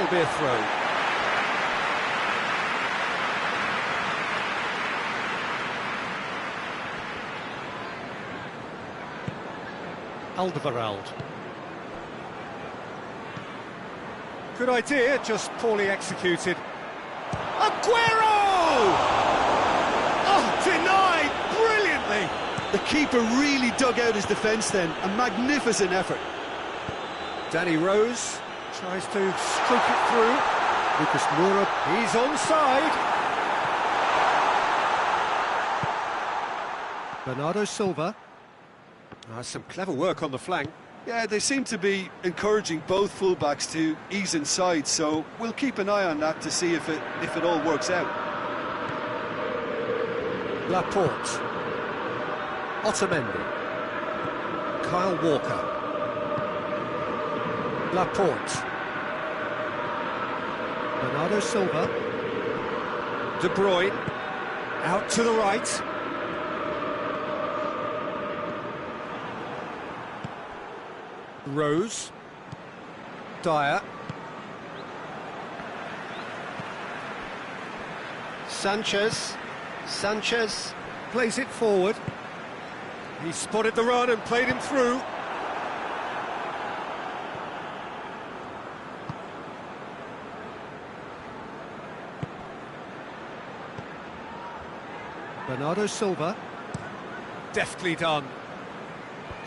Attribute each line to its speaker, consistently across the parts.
Speaker 1: It'll be a throw. Alderweireld. Good idea, just poorly executed. Aguero! Oh, denied brilliantly!
Speaker 2: The keeper really dug out his defence then. A magnificent effort.
Speaker 1: Danny Rose tries to stroke it through. Lucas Moura, he's onside. Bernardo Silva. Some clever work on the flank.
Speaker 2: Yeah, they seem to be encouraging both fullbacks to ease inside, so we'll keep an eye on that to see if it all works out.
Speaker 1: Laporte. Otamendi. Kyle Walker. Laporte. Bernardo Silva. De Bruyne. Out to the right. Rose. Dyer. Sanchez plays it forward. He spotted the run and played him through. Bernardo Silva. Deftly done.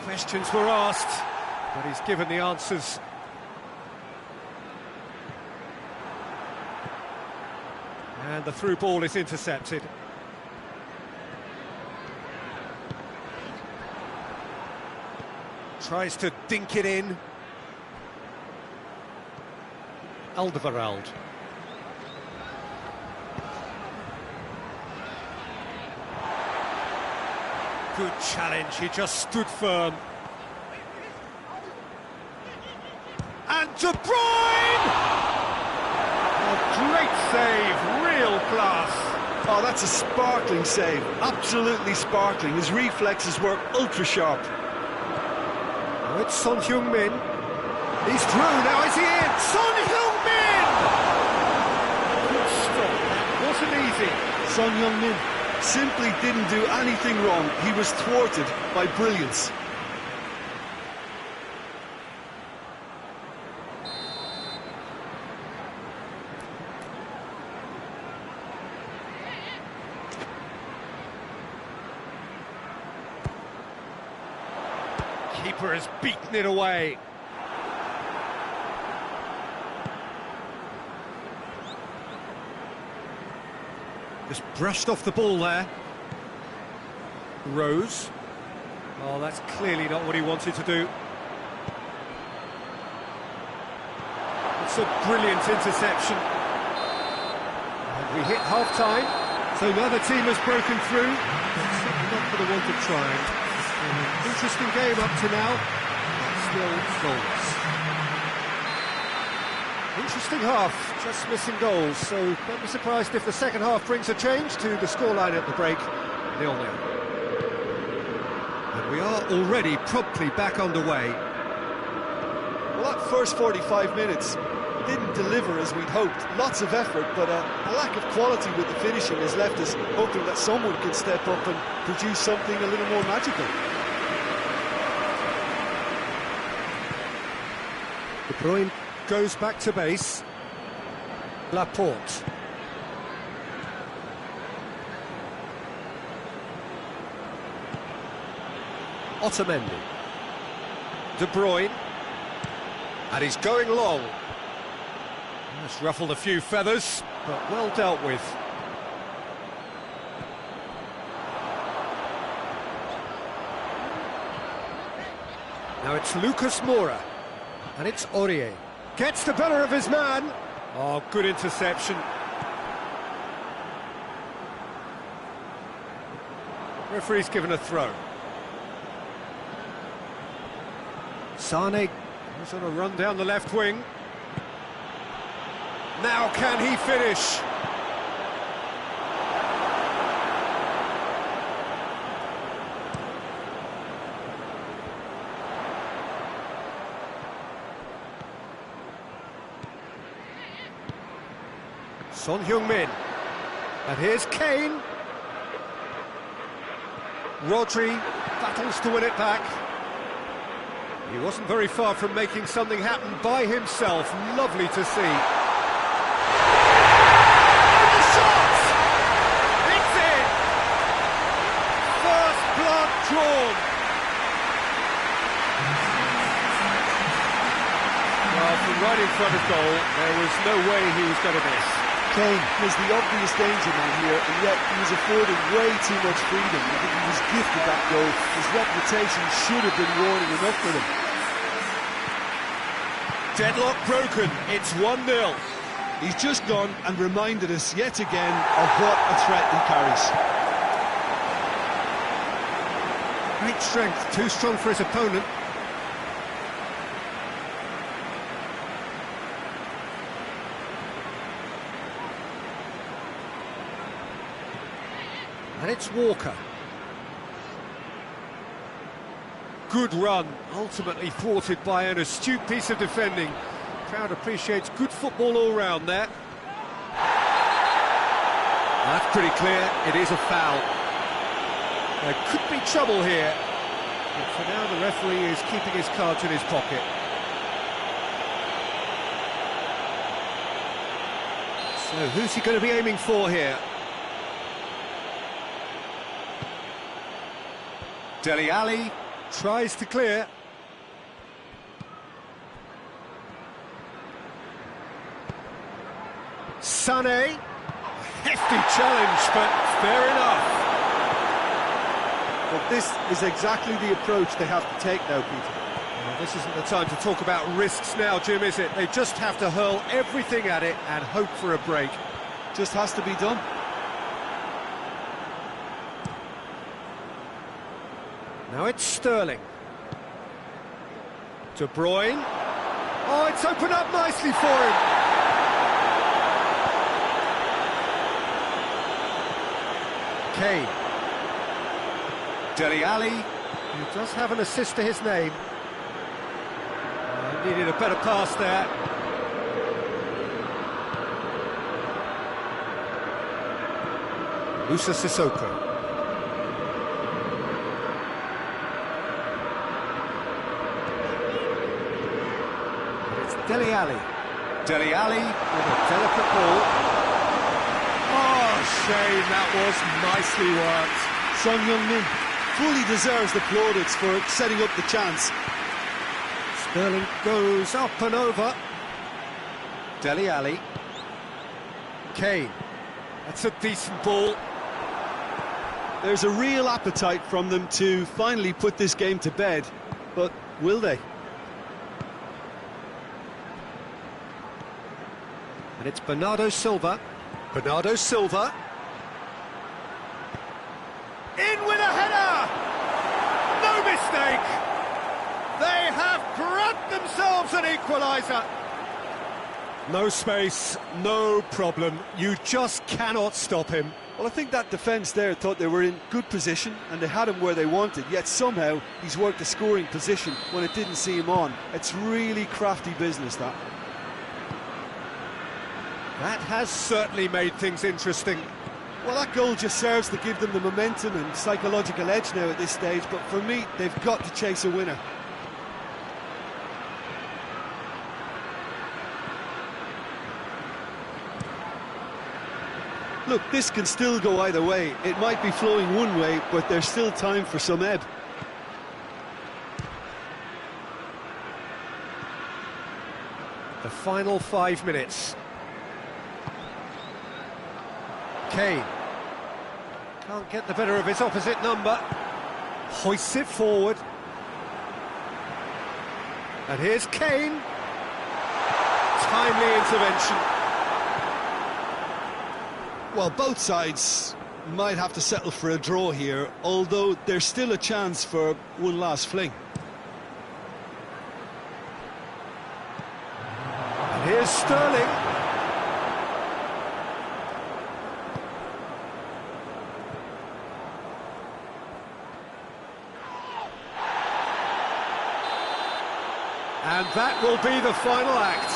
Speaker 1: Questions were asked, but he's given the answers. And the through ball is intercepted. Tries to dink it in. Alderweireld. Good challenge, he just stood firm. And De Bruyne! A great save, real class.
Speaker 2: Oh, that's a sparkling save, absolutely sparkling. His reflexes were ultra-sharp.
Speaker 1: Oh, it's Son Heung-min. He's through, now is he in? Son Heung-min! Good stop, that wasn't easy.
Speaker 2: Son Heung-min simply didn't do anything wrong. He was thwarted by brilliance.
Speaker 1: Keeper has beaten it away. Just brushed off the ball there. Rose. Oh, that's clearly not what he wanted to do. It's a brilliant interception. And we hit half-time, so neither team has broken through. But certainly not for the want of trying. Interesting game up to now, but still goals. Interesting half, just missing goals, so don't be surprised if the second half brings a change to the scoreline at the break, 0-0. And we are already promptly back underway.
Speaker 2: Well, that first 45 minutes didn't deliver as we'd hoped. Lots of effort, but a lack of quality with the finishing has left us hoping that someone can step up and produce something a little more magical.
Speaker 1: De Bruyne goes back to base. Laporte. Otamendi. De Bruyne. And he's going long. That's ruffled a few feathers, but well dealt with. Now it's Lucas Moura. And it's Aurier. Gets the better of his man. Oh, good interception. Referee's given a throw. Sane goes on a run down the left wing. Now can he finish? Son Heung-min. And here's Kane. Rodri battles to win it back. He wasn't very far from making something happen by himself. Lovely to see. And the shot! It's in! First blood drawn. Well, from right in front of goal, there was no way he was going to miss.
Speaker 2: Kane was the obvious danger man here, and yet he was afforded way too much freedom. I think he was gifted that goal. His reputation should have been warning enough for them.
Speaker 1: Deadlock broken, it's 1-0.
Speaker 2: He's just gone and reminded us yet again of what a threat he carries.
Speaker 1: Great strength, too strong for his opponent. And it's Walker. Good run, ultimately thwarted by an astute piece of defending. Crowd appreciates good football all round there. That's pretty clear, it is a foul. There could be trouble here. But for now, the referee is keeping his cards in his pocket. So who's he going to be aiming for here? Dele Alli tries to clear. Sané, hefty challenge, but fair enough.
Speaker 2: But this is exactly the approach they have to take now, Peter.
Speaker 1: Well, this isn't the time to talk about risks now, Jim, is it? They just have to hurl everything at it and hope for a break.
Speaker 2: Just has to be done.
Speaker 1: Now it's Sterling. De Bruyne. Oh, it's opened up nicely for him. Kane. Dele Alli, who does have an assist to his name. Needed a better pass there. Musa Sissoko. Dele Alli. Dele Alli with a delicate ball. Oh, shame, that was nicely worked.
Speaker 2: Son Heung-min fully deserves the plaudits for setting up the chance.
Speaker 1: Sterling goes up and over. Dele Alli. Kane. That's a decent ball.
Speaker 2: There's a real appetite from them to finally put this game to bed, but will they?
Speaker 1: And it's Bernardo Silva. Bernardo Silva. In with a header! No mistake! They have grabbed themselves an equaliser. No space, no problem. You just cannot stop him.
Speaker 2: Well, I think that defence there thought they were in good position and they had him where they wanted, yet somehow he's worked a scoring position when it didn't see him on. It's really crafty business, that.
Speaker 1: That has certainly made things interesting.
Speaker 2: Well, that goal just serves to give them the momentum and psychological edge now at this stage, but for me, they've got to chase a winner. Look, this can still go either way. It might be flowing one way, but there's still time for some ebb.
Speaker 1: The final 5 minutes. Kane can't get the better of his opposite number. Hoists it forward. And here's Kane. Timely intervention.
Speaker 2: Well, both sides might have to settle for a draw here, although there's still a chance for one last fling.
Speaker 1: And here's Sterling. And that will be the final act.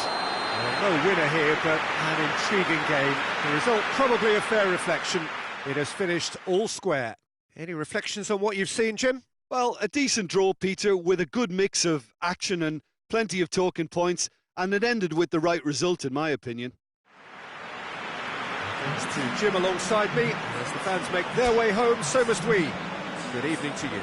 Speaker 1: Well, no winner here, but an intriguing game. The result probably a fair reflection. It has finished all square. Any reflections on what you've seen, Jim?
Speaker 2: Well, a decent draw, Peter, with a good mix of action and plenty of talking points, and it ended with the right result, in my opinion.
Speaker 1: Thanks to Jim alongside me. As the fans make their way home, so must we. Good evening to you.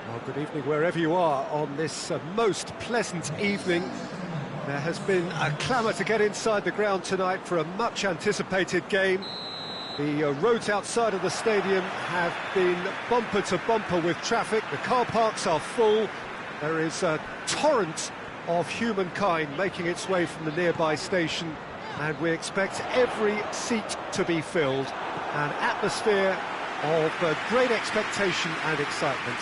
Speaker 1: Well, good evening wherever you are on this most pleasant evening. There has been a clamour to get inside the ground tonight for a much-anticipated game. The roads outside of the stadium have been bumper to bumper with traffic. The car parks are full. There is a torrent of humankind making its way from the nearby station, and we expect every seat to be filled. An atmosphere of great expectation and excitement.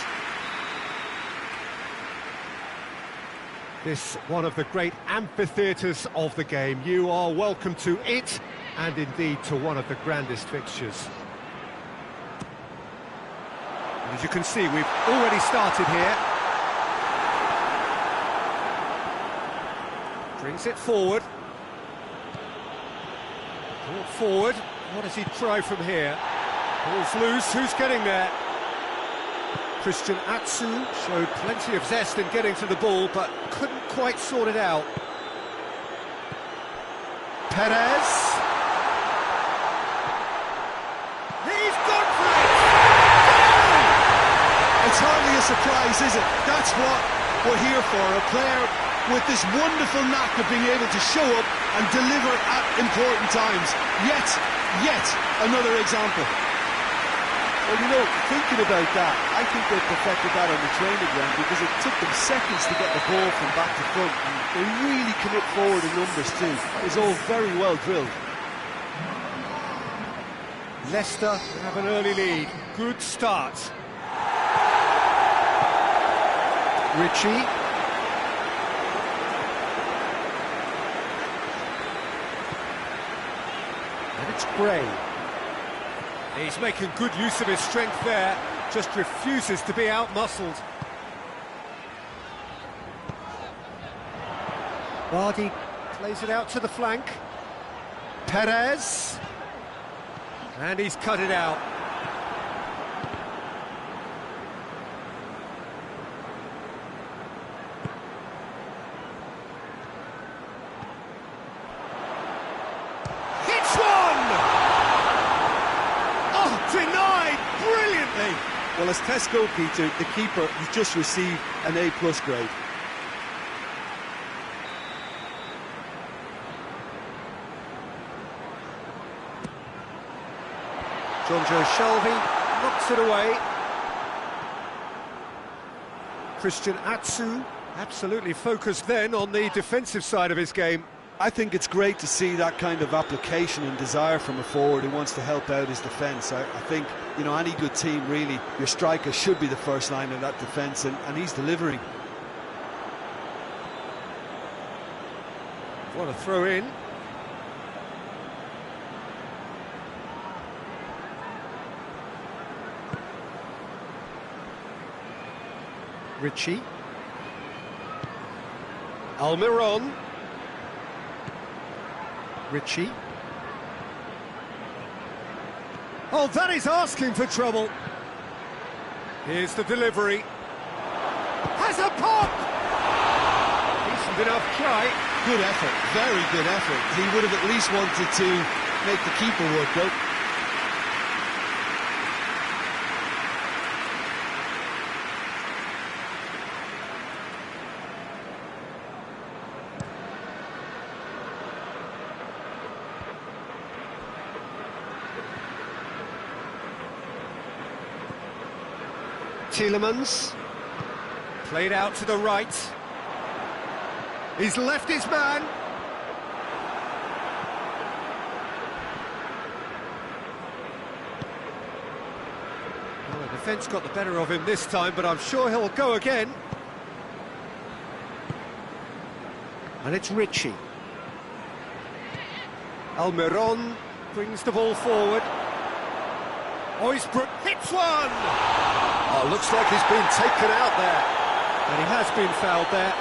Speaker 1: This one of the great amphitheatres of the game. You are welcome to it, and indeed to one of the grandest fixtures. And as you can see, we've already started here. Brings it forward. Brought forward. What does he try from here? Ball's loose. Who's getting there? Christian Atsu showed plenty of zest in getting to the ball, but couldn't quite sort it out. Perez. He's gone for it!
Speaker 2: It's hardly a surprise, is it? That's what we're here for, a player with this wonderful knack of being able to show up and deliver at important times. Yet another example.
Speaker 3: Well, you know, thinking about that, I think they perfected that on the training ground because it took them seconds to get the ball from back to front. And they really commit forward in numbers too. It's all very well drilled.
Speaker 1: Leicester have an early lead. Good start. Ritchie. And it's Gray. He's making good use of his strength there, just refuses to be out-muscled. Vardy plays it out to the flank. Perez. And he's cut it out. Denied brilliantly.
Speaker 3: Well, as test goalkeeper, the keeper has just received an A+ grade.
Speaker 1: Jonjo Shelvey knocks it away. Christian Atsu absolutely focused then on the defensive side of his game.
Speaker 2: I think it's great to see that kind of application and desire from a forward who wants to help out his defence. I think, you know, any good team, really, your striker should be the first line of that defence, and he's delivering.
Speaker 1: What a throw in. Ritchie. Almiron. Ritchie. Oh, that is asking for trouble. Here's the delivery. Has a pop! Decent enough try.
Speaker 2: Good effort, very good effort. He would have at least wanted to make the keeper work, though.
Speaker 1: Tielemans, played out to the right. He's left his man. Well, the defence got the better of him this time, but I'm sure he'll go again. And it's Ritchie. Almiron brings the ball forward. Oisbrook hits one! Oh, looks like he's been taken out there. And he has been fouled there.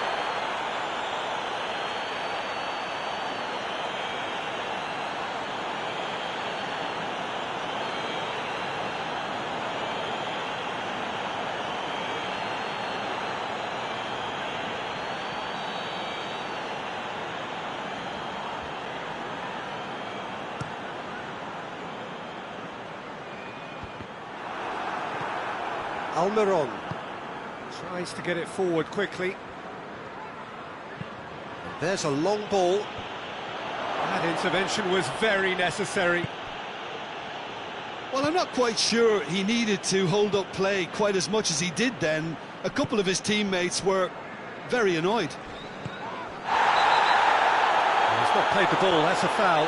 Speaker 1: Almiron tries to get it forward quickly. There's a long ball. That intervention was very necessary.
Speaker 2: Well, I'm not quite sure he needed to hold up play quite as much as he did then. A couple of his teammates were very annoyed.
Speaker 1: He's not played the ball, that's a foul.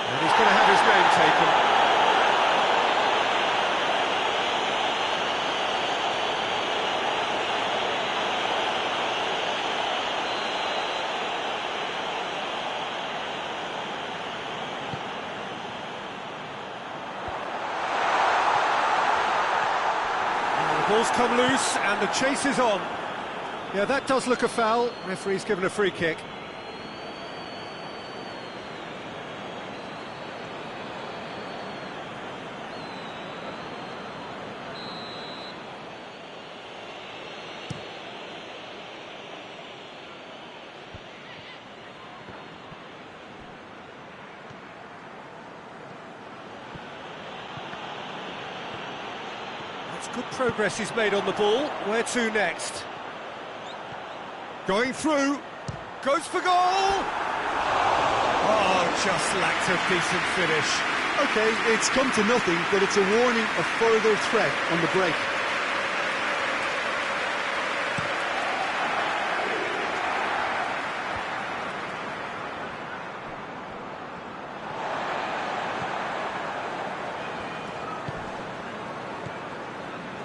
Speaker 1: And he's going to have his name taken. Ball's come loose and the chase is on. Yeah, that does look a foul. Referee's given a free kick. It's good progress he's made on the ball. Where to next? Going through. Goes for goal! Oh, just lacked a decent finish.
Speaker 3: OK, it's come to nothing, but it's a warning of further threat on the break.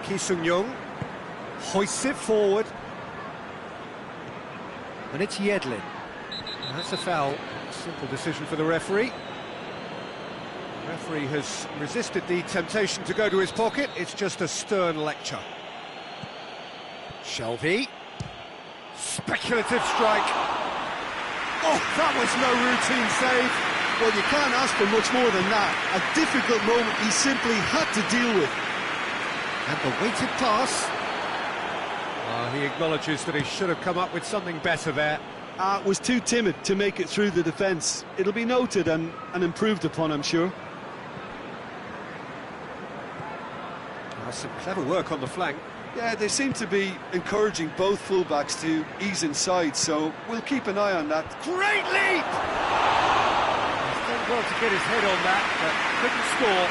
Speaker 1: Ki Sung-young hoists it forward. And it's Yedlin. And that's a foul. Simple decision for the referee. The referee has resisted the temptation to go to his pocket. It's just a stern lecture. Shelby. Speculative strike. Oh, that was no routine save.
Speaker 3: Well, you can't ask for much more than that. A difficult moment he simply had to deal with.
Speaker 1: And the weighted pass. He acknowledges that he should have come up with something better there.
Speaker 3: Was too timid to make it through the defence. It'll be noted and improved upon, I'm sure.
Speaker 1: Some clever work on the flank.
Speaker 3: Yeah, they seem to be encouraging both fullbacks to ease inside, so we'll keep an eye on that.
Speaker 1: Great leap! He's done well to get his head on that, but couldn't score.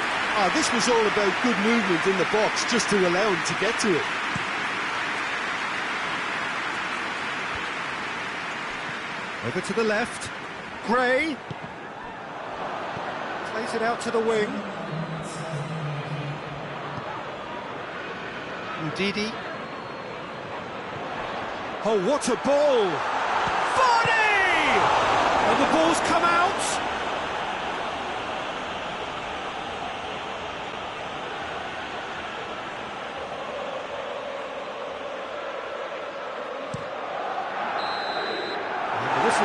Speaker 3: This was all about good movement in the box, just to allow him to get to it.
Speaker 1: Over to the left. Gray. Plays it out to the wing. Ndidi. Oh, what a ball! Body! And the ball's come out.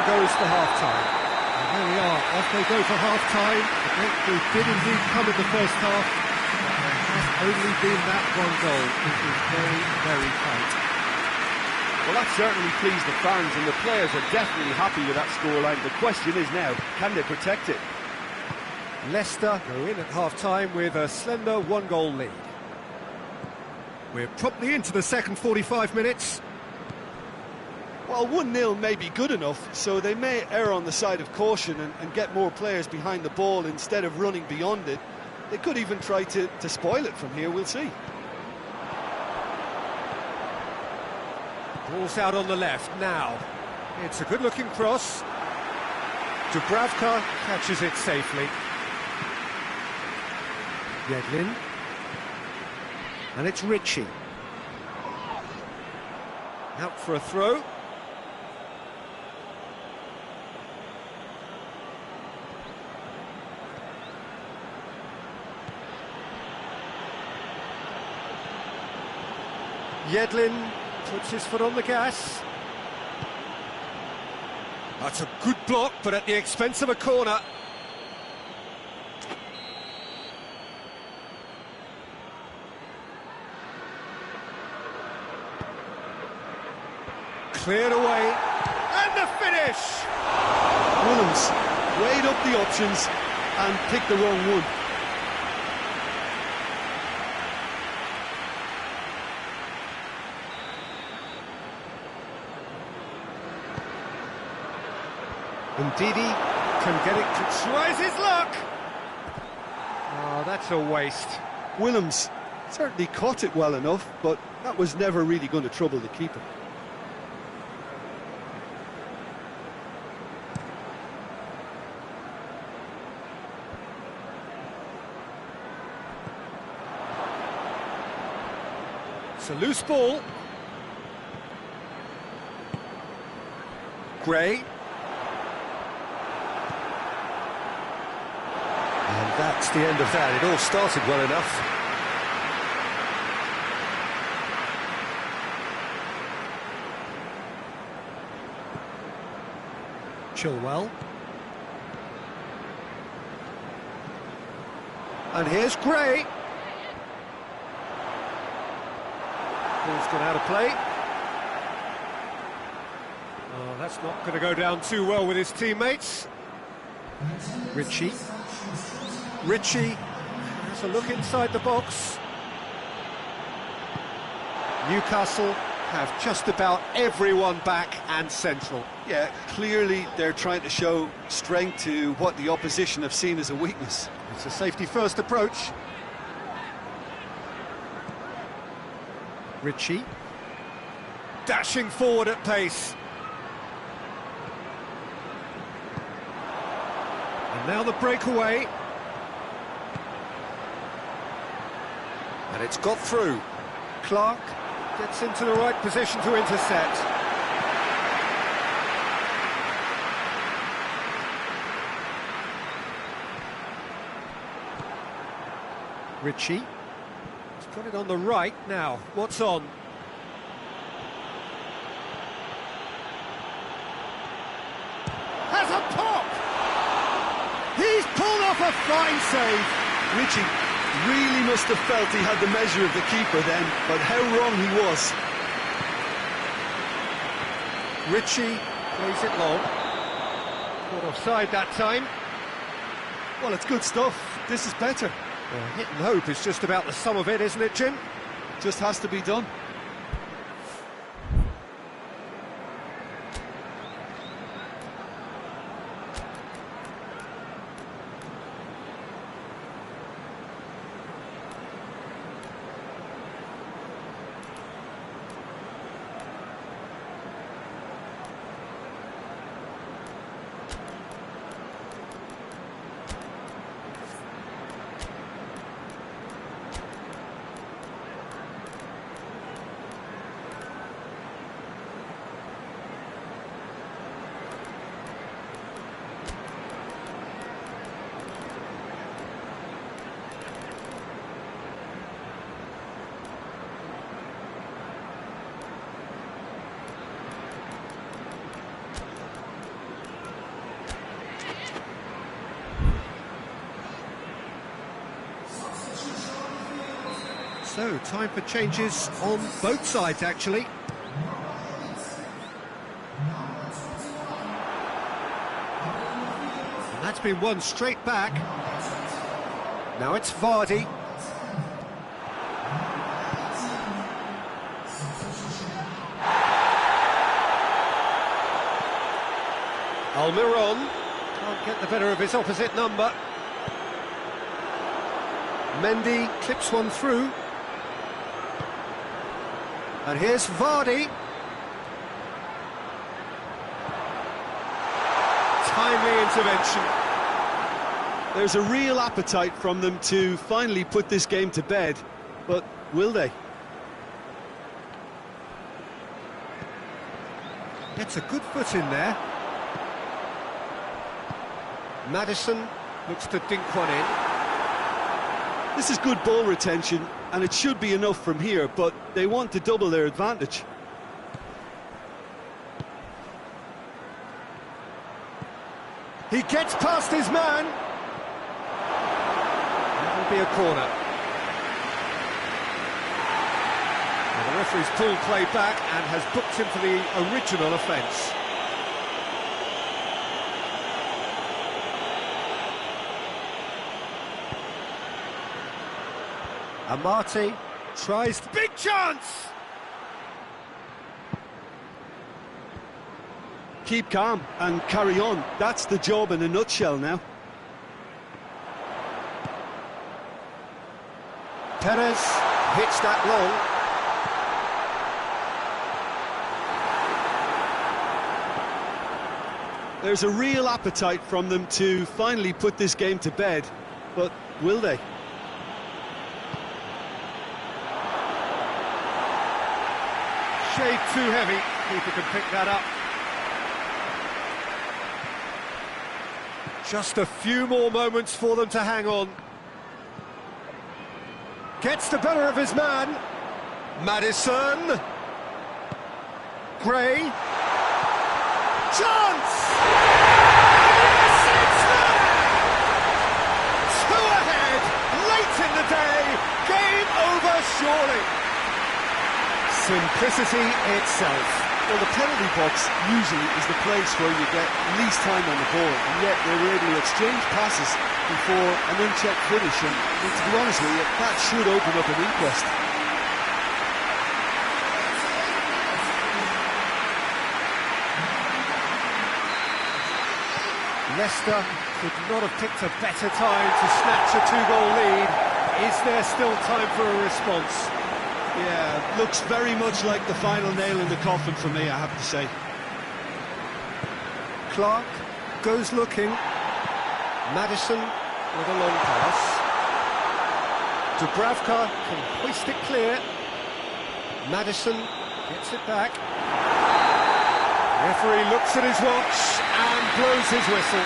Speaker 1: Goes for half-time. And there we are, off they go for half-time. The breakthrough did indeed come in the first half, but there has only been that one goal. It was very, very tight.
Speaker 4: Well, that certainly pleased the fans, and the players are definitely happy with that scoreline. The question is now, can they protect it?
Speaker 1: Leicester go in at half-time with a slender one-goal lead. We're promptly into the second 45 minutes.
Speaker 3: Well, 1-0 may be good enough, so they may err on the side of caution and get more players behind the ball instead of running beyond it. They could even try to spoil it from here, we'll see.
Speaker 1: Ball's out on the left now. It's a good-looking cross. Dubravka catches it safely. Yedlin. And it's Ritchie. Out for a throw. Yedlin puts his foot on the gas. That's a good block, but at the expense of a corner. Cleared away, and the finish!
Speaker 3: Williams weighed up the options and picked the wrong one.
Speaker 1: Ndidi can get it, tries his luck! Oh, that's a waste.
Speaker 3: Williams certainly caught it well enough, but that was never really going to trouble the keeper.
Speaker 1: It's a loose ball. Gray.
Speaker 5: And that's the end of that. It all started well enough.
Speaker 1: Chilwell. And here's Gray. Ball's gone out of play. Oh, that's not going to go down too well with his teammates. Ritchie. Ritchie has a look inside the box. Newcastle have just about everyone back and central.
Speaker 3: Yeah, clearly they're trying to show strength to what the opposition have seen as a weakness.
Speaker 1: It's a safety-first approach. Ritchie. Dashing forward at pace. And now the breakaway. And it's got through. Clark gets into the right position to intercept. Ritchie. He's got it on the right now. What's on? Has a pop! He's pulled off a fine save.
Speaker 3: Ritchie really must have felt he had the measure of the keeper then, but how wrong he was.
Speaker 1: Ritchie plays it long. Caught offside that time.
Speaker 3: Well, it's good stuff. This is better.
Speaker 1: Well, hit and hope is just about the sum of it, isn't it, Jim?
Speaker 3: Just has to be done.
Speaker 1: So, time for changes on both sides, actually. And that's been won straight back. Now it's Vardy. Almiron can't get the better of his opposite number. Mendy clips one through. And here's Vardy. Timely intervention.
Speaker 3: There's a real appetite from them to finally put this game to bed, but will they?
Speaker 1: Gets a good foot in there. Maddison looks to dink one in.
Speaker 3: This is good ball retention, and it should be enough from here, but they want to double their advantage.
Speaker 1: He gets past his man. That'll be a corner. Well, the referee's pulled play back and has booked him for the original offence. Amati tries... Big chance!
Speaker 3: Keep calm and carry on. That's the job in a nutshell now.
Speaker 1: Perez hits that long.
Speaker 3: There's a real appetite from them to finally put this game to bed, but will they?
Speaker 1: Shade too heavy. Keeper can pick that up. Just a few more moments for them to hang on. Gets the better of his man. Maddison. Gray. Chance! Yes, it's there! Two ahead, late in the day. Game over, surely. Simplicity itself.
Speaker 3: Well, the penalty box usually is the place where you get least time on the ball, and yet they were able to exchange passes before an unchecked finish, and to be honest with you, that should open up an inquest.
Speaker 1: Leicester could not have picked a better time to snatch a two-goal lead. Is there still time for a response?
Speaker 3: Yeah, looks very much like the final nail in the coffin for me, I have to say.
Speaker 1: Clark goes looking. Maddison with a long pass. Dubravka can hoist it clear. Maddison gets it back. Referee looks at his watch and blows his whistle.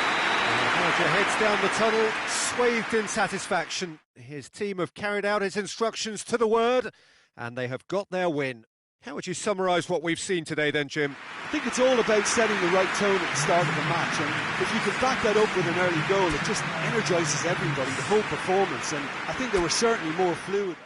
Speaker 1: Roger heads down the tunnel, swathed in satisfaction. His team have carried out his instructions to the word, and they have got their win. How would you summarise what we've seen today then, Jim?
Speaker 3: I think it's all about setting the right tone at the start of the match, and if you can back that up with an early goal, it just energises everybody, the whole performance, and I think they were certainly more fluid.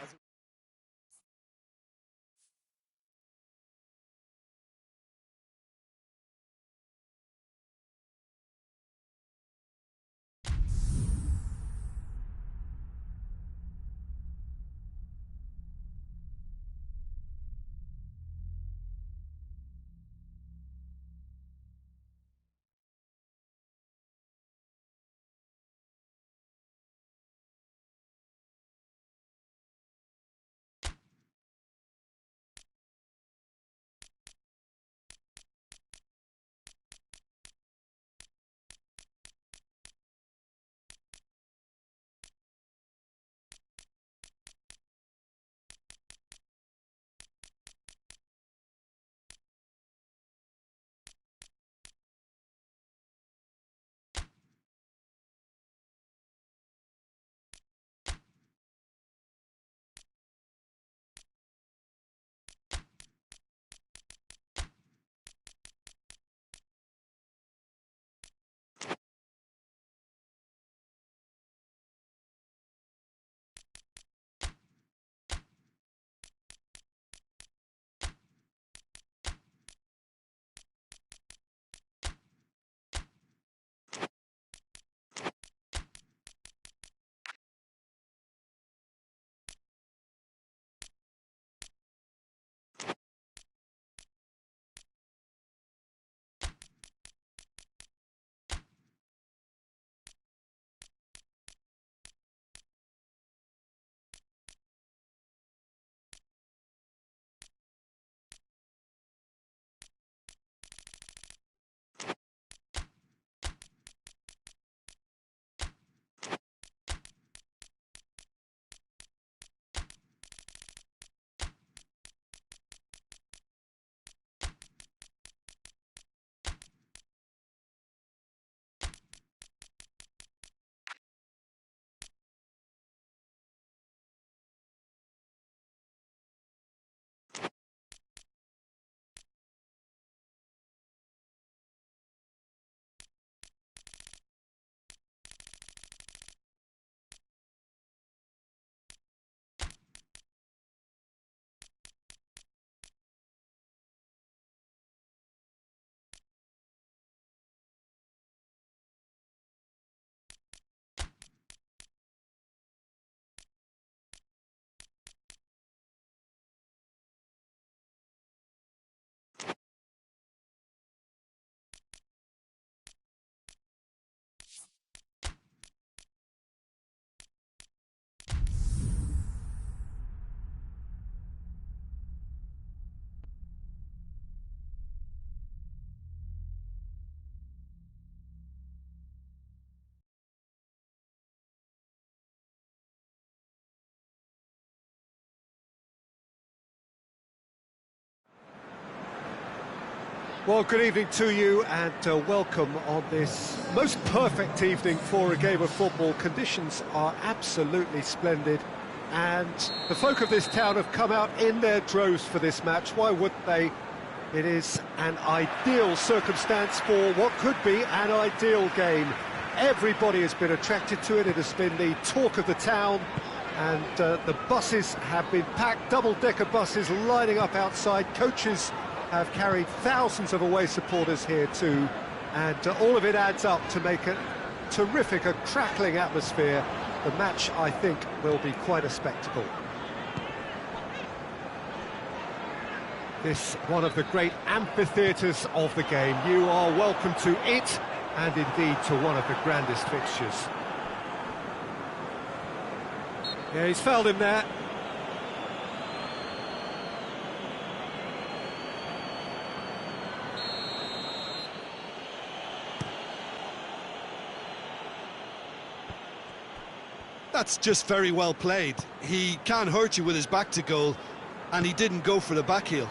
Speaker 1: Well, good evening to you and welcome on this most perfect evening for a game of football. Conditions are absolutely splendid and the folk of this town have come out in their droves for this match. Why wouldn't they? It is an ideal circumstance for what could be an ideal game. Everybody has been attracted to it. It has been the talk of the town and the buses have been packed, double-decker buses lining up outside. Coaches have carried thousands of away supporters here too, and all of it adds up to make a terrific, a crackling atmosphere. The match, I think, will be quite a spectacle. This one of the great amphitheatres of the game. You are welcome to it, and indeed to one of the grandest fixtures. Yeah, he's fouled him there.
Speaker 2: That's just very well played. He can't hurt you with his back to goal, and he didn't go for the back heel.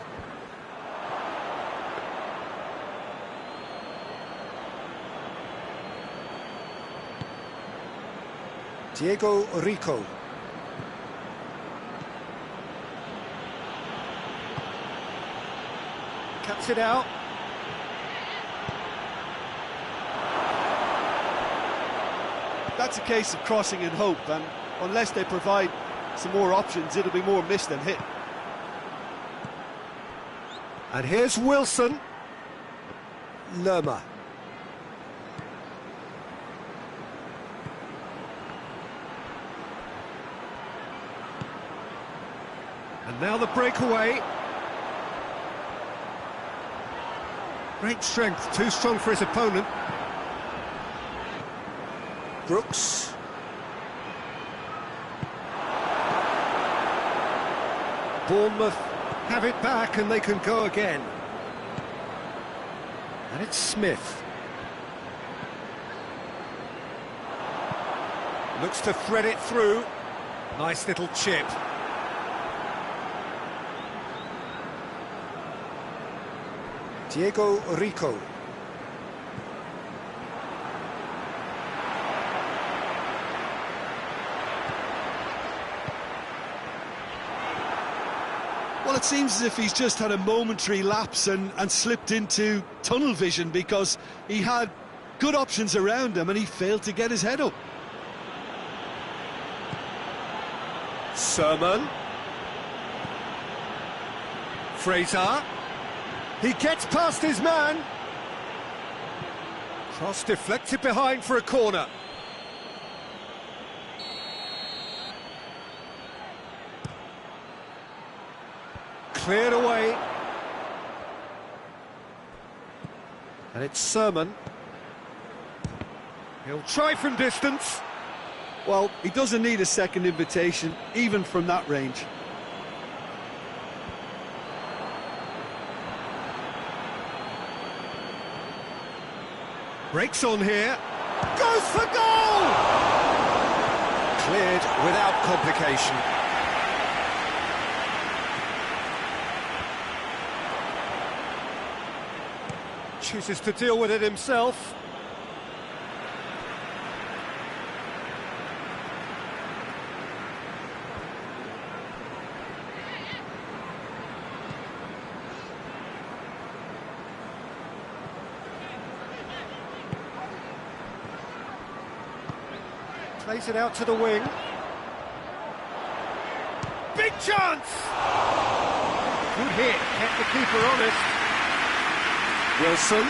Speaker 5: Diego Rico.
Speaker 1: Cuts it out.
Speaker 2: That's a case of crossing in hope, and unless they provide some more options, it'll be more miss than hit.
Speaker 1: And here's Wilson.
Speaker 5: Lerma.
Speaker 1: And now the breakaway. Great strength, too strong for his opponent.
Speaker 5: Brooks.
Speaker 1: Bournemouth have it back and they can go again. And it's Smith. Looks to thread it through. Nice little chip.
Speaker 5: Diego Rico.
Speaker 2: Well, it seems as if he's just had a momentary lapse and slipped into tunnel vision, because he had good options around him and he failed to get his head up.
Speaker 1: Sermon. Fraser. He gets past his man. Cross deflected behind for a corner. Cleared away. And it's Sermon. He'll try from distance.
Speaker 2: Well, he doesn't need a second invitation, even from that range.
Speaker 1: Breaks on here. Goes for goal!
Speaker 5: Cleared without complication.
Speaker 1: Chooses to deal with it himself. Plays it out to the wing. Big chance! Good hit, kept the keeper honest.
Speaker 5: Wilson.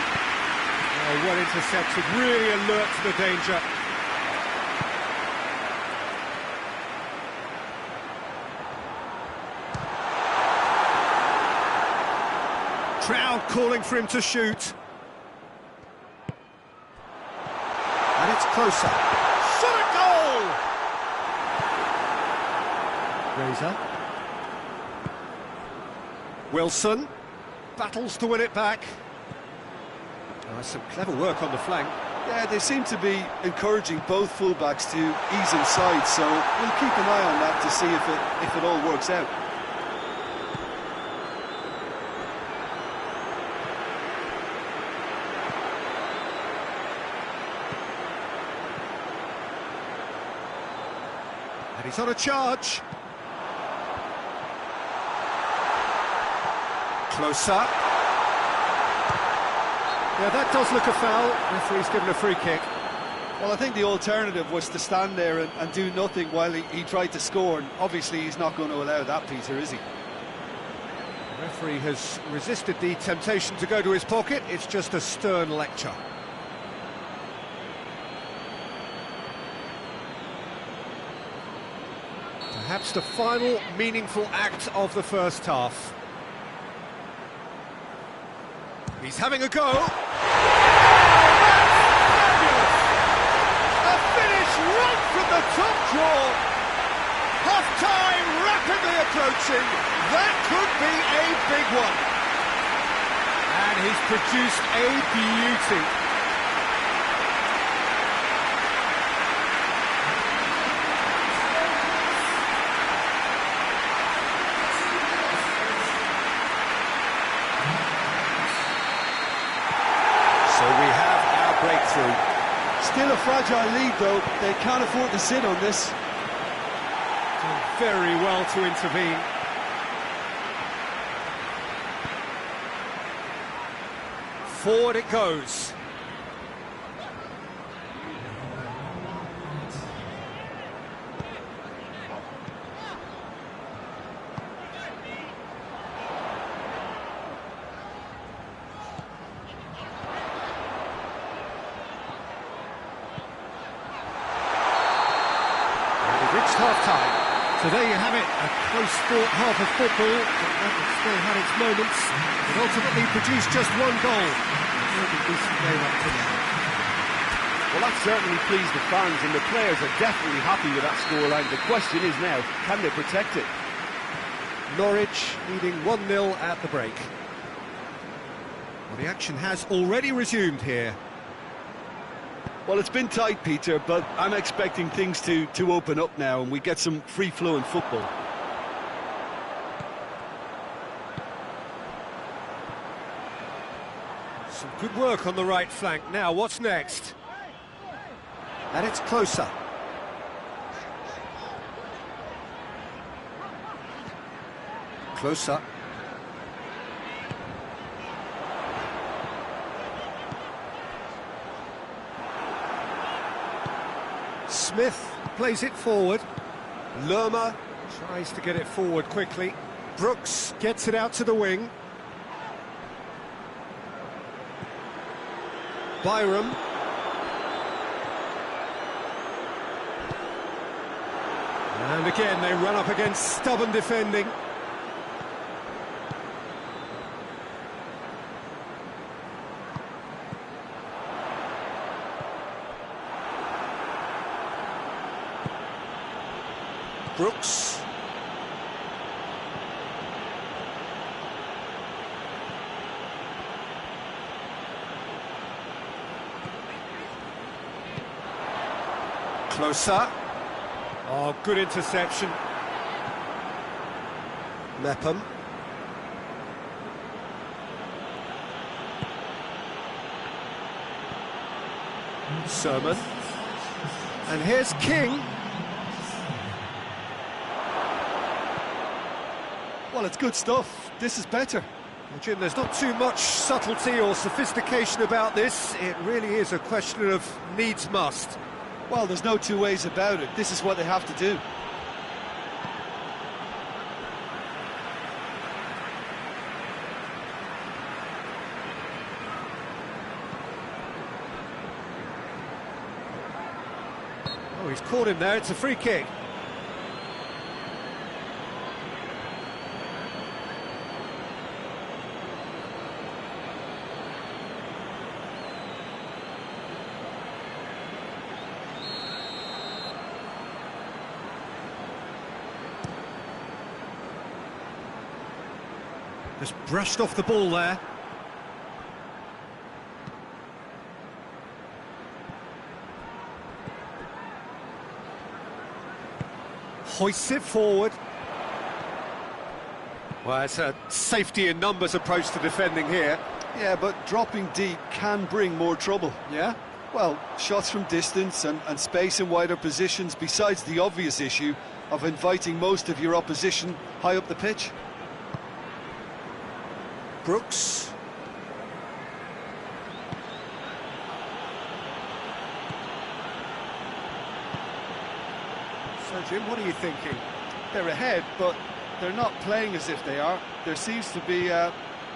Speaker 1: Oh, well intercepted, really alert to the danger. Crowd calling for him to shoot.
Speaker 5: And it's closer.
Speaker 1: Shot a goal! Fraser. Wilson battles to win it back. Oh, some clever work on the flank.
Speaker 2: Yeah, they seem to be encouraging both fullbacks to ease inside, so we'll keep an eye on that to see if it all works out.
Speaker 1: And he's on a charge. Closer. Yeah, that does look a foul. Referee's given a free kick.
Speaker 2: Well, I think the alternative was to stand there and do nothing while he tried to score, and obviously he's not going to allow that, Peter, is he?
Speaker 1: The referee has resisted the temptation to go to his pocket. It's just a stern lecture. Perhaps the final meaningful act of the first half. He's having a go.
Speaker 2: draw. Half-time rapidly approaching. That could be a big one.
Speaker 1: And he's produced a beauty.
Speaker 5: So we have our breakthrough.
Speaker 3: Still a fragile lead, though. They can't afford to sit on this.
Speaker 1: Done very well to intervene. Forward it goes. Reached half-time. So there you have it, a close-fought half of football, but that has still had its moments. It ultimately produced just one goal. Maybe decent game up to now.
Speaker 4: Well, that certainly pleased the fans, and the players are definitely happy with that scoreline. The question is now, can they protect it?
Speaker 1: Norwich leading 1-0 at the break. Well, the action has already resumed here.
Speaker 2: Well, it's been tight, Peter, but I'm expecting things to open up now and we get some free-flowing football.
Speaker 1: Some good work on the right flank. Now, what's next?
Speaker 5: And it's closer. Closer.
Speaker 1: Smith plays it forward. Lerma tries to get it forward quickly. Brooks gets it out to the wing. Byram. And again, they run up against stubborn defending.
Speaker 5: Brooks. Closer.
Speaker 1: Oh, good interception.
Speaker 5: Mepham.
Speaker 1: Sermon. And here's King.
Speaker 2: Well, it's good stuff. This is better.
Speaker 1: Well, Jim, there's not too much subtlety or sophistication about this. It really is a question of needs must.
Speaker 2: Well, there's no two ways about it. This is what they have to do.
Speaker 1: Oh, he's caught him there. It's a free kick. Just brushed off the ball there. Hoists it forward. Well, it's a safety in numbers approach to defending here.
Speaker 2: Yeah, but dropping deep can bring more trouble.
Speaker 1: Yeah?
Speaker 2: Well, shots from distance and space in wider positions, besides the obvious issue of inviting most of your opposition high up the pitch.
Speaker 5: Brooks.
Speaker 1: So, Jim, what are you thinking?
Speaker 2: They're ahead, but they're not playing as if they are. There seems to be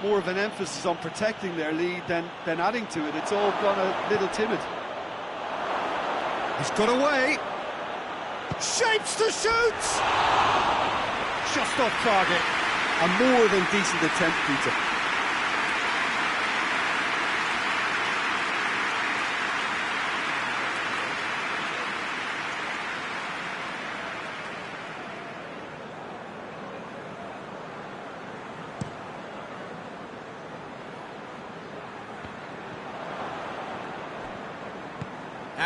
Speaker 2: more of an emphasis on protecting their lead than adding to it. It's all gone a little timid.
Speaker 1: He's got away. Shapes to shoot! Just off target.
Speaker 2: A more than decent attempt, Peter.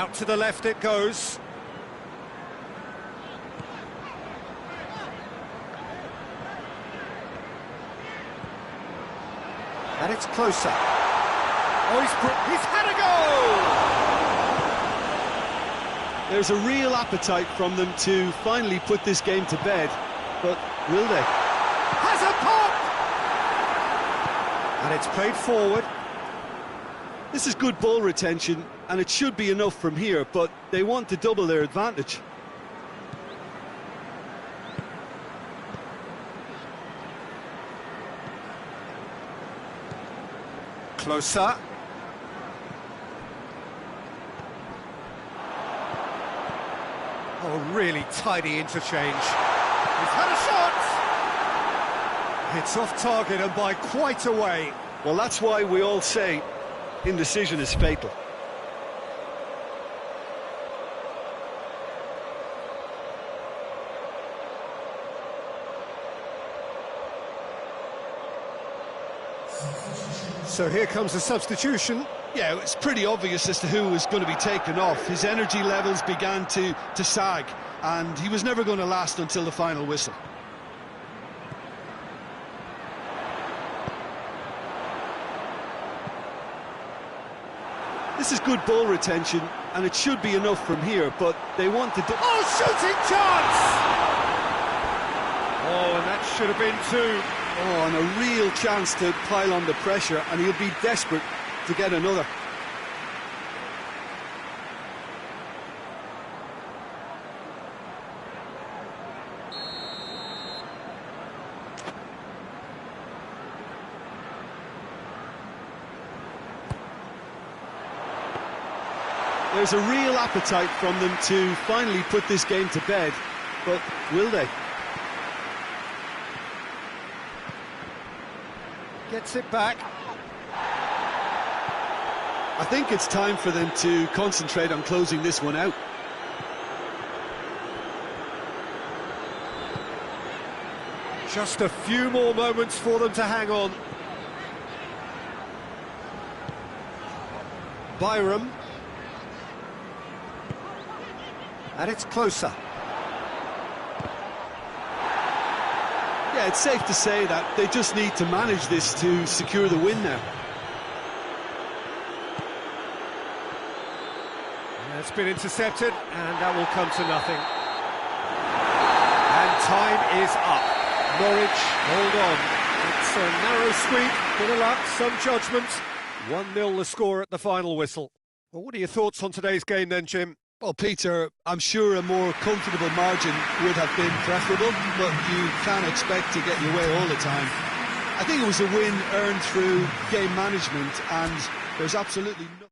Speaker 1: Out to the left it goes.
Speaker 5: And it's closer.
Speaker 1: Oh, he's had a goal!
Speaker 3: There's a real appetite from them to finally put this game to bed, but will they?
Speaker 1: Has a pop!
Speaker 5: And it's played forward.
Speaker 3: This is good ball retention, and it should be enough from here, but they want to double their advantage.
Speaker 5: Closer.
Speaker 1: Oh, really tidy interchange. He's had a shot! It's off target and by quite a way.
Speaker 3: Well, that's why we all say indecision is fatal.
Speaker 1: So here comes a substitution.
Speaker 3: Yeah, it's pretty obvious as to who was going to be taken off. His energy levels began to sag, and he was never going to last until the final whistle. This is good ball retention, and it should be enough from here, but they want to...
Speaker 1: Oh, shooting chance! Oh, and that should have been two.
Speaker 3: Oh, and a real chance to pile on the pressure, and he'll be desperate to get another. There's a real appetite from them to finally put this game to bed, but will they?
Speaker 1: Gets it back.
Speaker 3: I think it's time for them to concentrate on closing this one out.
Speaker 1: Just a few more moments for them to hang on.
Speaker 5: Byram. And it's closer.
Speaker 3: Yeah, it's safe to say that they just need to manage this to secure the win now.
Speaker 1: It's been intercepted, and that will come to nothing. And time is up. Norwich, hold on. It's a narrow squeak, bit of luck, some judgment. 1-0 the score at the final whistle. Well, what are your thoughts on today's game then, Jim?
Speaker 3: Well, Peter, I'm sure a more comfortable margin would have been preferable, but you can't expect to get your way all the time. I think it was a win earned through game management, and there's absolutely no...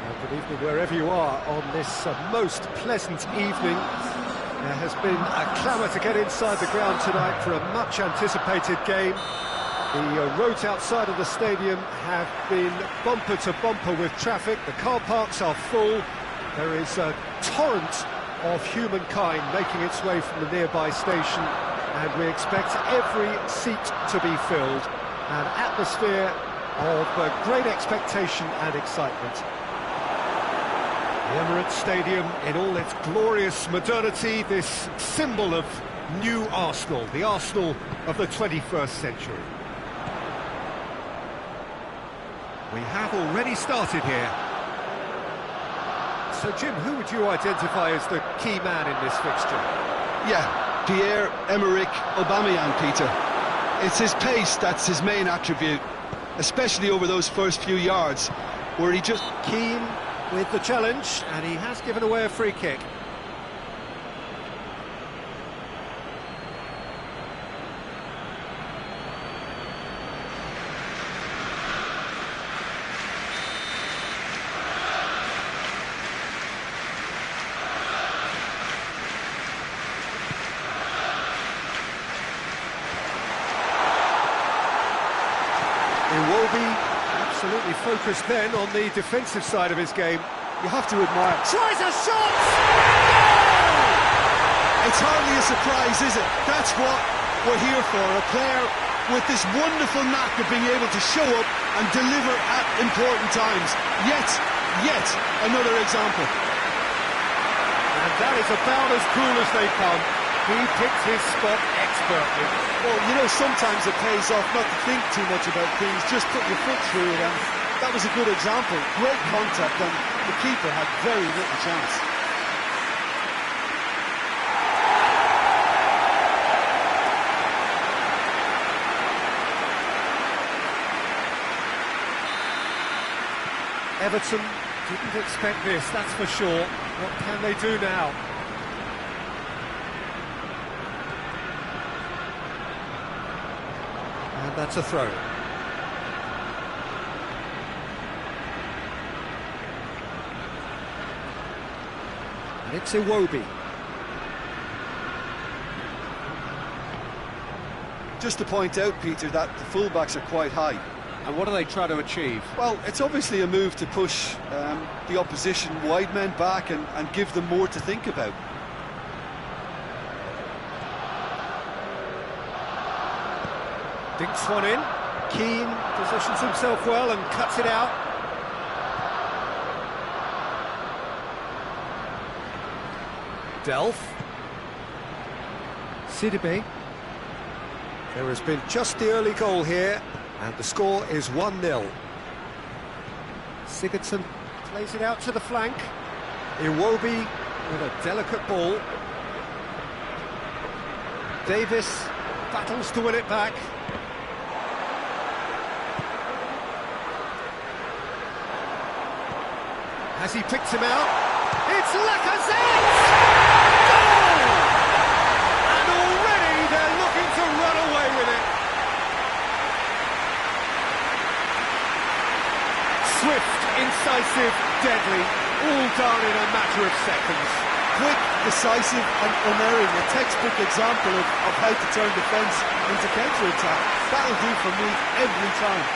Speaker 1: Good evening wherever you are on this most pleasant evening. There has been a clamour to get inside the ground tonight for a much anticipated game. The roads outside of the stadium have been bumper to bumper with traffic. The car parks are full. There is a torrent of humankind making its way from the nearby station, and we expect every seat to be filled. An atmosphere of great expectation and excitement. The Emirates Stadium in all its glorious modernity, this symbol of new Arsenal, the Arsenal of the 21st century. We have already started here. So Jim, who would you identify as the key man in this fixture?
Speaker 3: Yeah, Pierre-Emerick Aubameyang, Peter. It's his pace that's his main attribute, especially over those first few yards, where he just...
Speaker 1: Keen with the challenge, and he has given away a free kick. Absolutely focused then on the defensive side of his game.
Speaker 3: You have to admire.
Speaker 1: Tries a shot!
Speaker 3: It's hardly a surprise, is it? That's what we're here for. A player with this wonderful knack of being able to show up and deliver at important times. Yet another example.
Speaker 1: And that is about as cool as they come. He picked his spot expertly.
Speaker 2: Well, you know, sometimes it pays off not to think too much about things, just put your foot through it, and that was a good example. Great contact, and the keeper had very little chance.
Speaker 1: Everton didn't expect this, that's for sure. What can they do now? And that's a throw. And it's Iwobi.
Speaker 2: Just to point out, Peter, that the fullbacks are quite high.
Speaker 4: And what do they try to achieve?
Speaker 2: Well, it's obviously a move to push the opposition wide men back and give them more to think about.
Speaker 1: Dinks one in. Keane positions himself well and cuts it out. Delph. Sidibe. There has been just the early goal here, and the score is 1-0. Sigurdsson plays it out to the flank. Iwobi with a delicate ball. Davis battles to win it back. Has he picked him out? It's Lacazette! Goal! And already they're looking to run away with it. Swift, incisive, deadly, all done in a matter of seconds.
Speaker 2: Quick, decisive and unerring, a textbook example of how to turn defence into counter-attack. That'll do for me every time.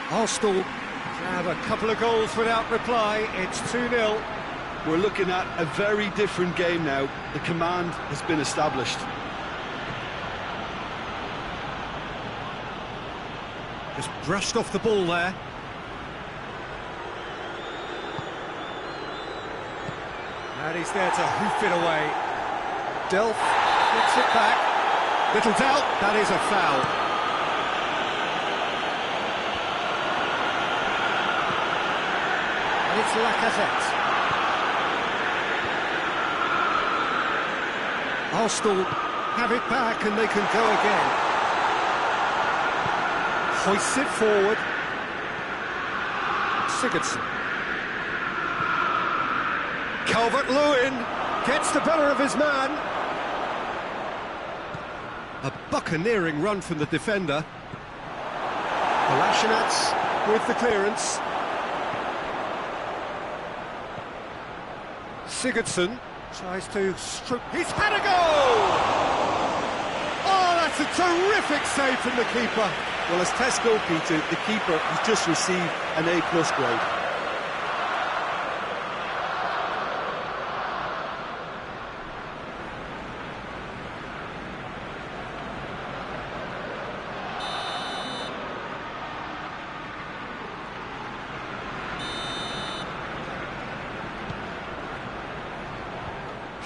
Speaker 1: Arsenal have a couple of goals without reply. It's 2-0.
Speaker 3: We're looking at a very different game now. The command has been established.
Speaker 1: Just brushed off the ball there. And he's there to hoof it away. Delph gets it back. Little doubt, that is a foul. It's Lacazette. Arsenal have it back and they can go again. Hoists it forward. Sigurdsson. Calvert-Lewin gets the better of his man. A buccaneering run from the defender. Kolasinac with the clearance. Sigurdsson tries to stroke. He's had a goal! Oh, that's a terrific save from the keeper.
Speaker 3: Well, as test goalkeeper, the keeper has just received an A+ grade.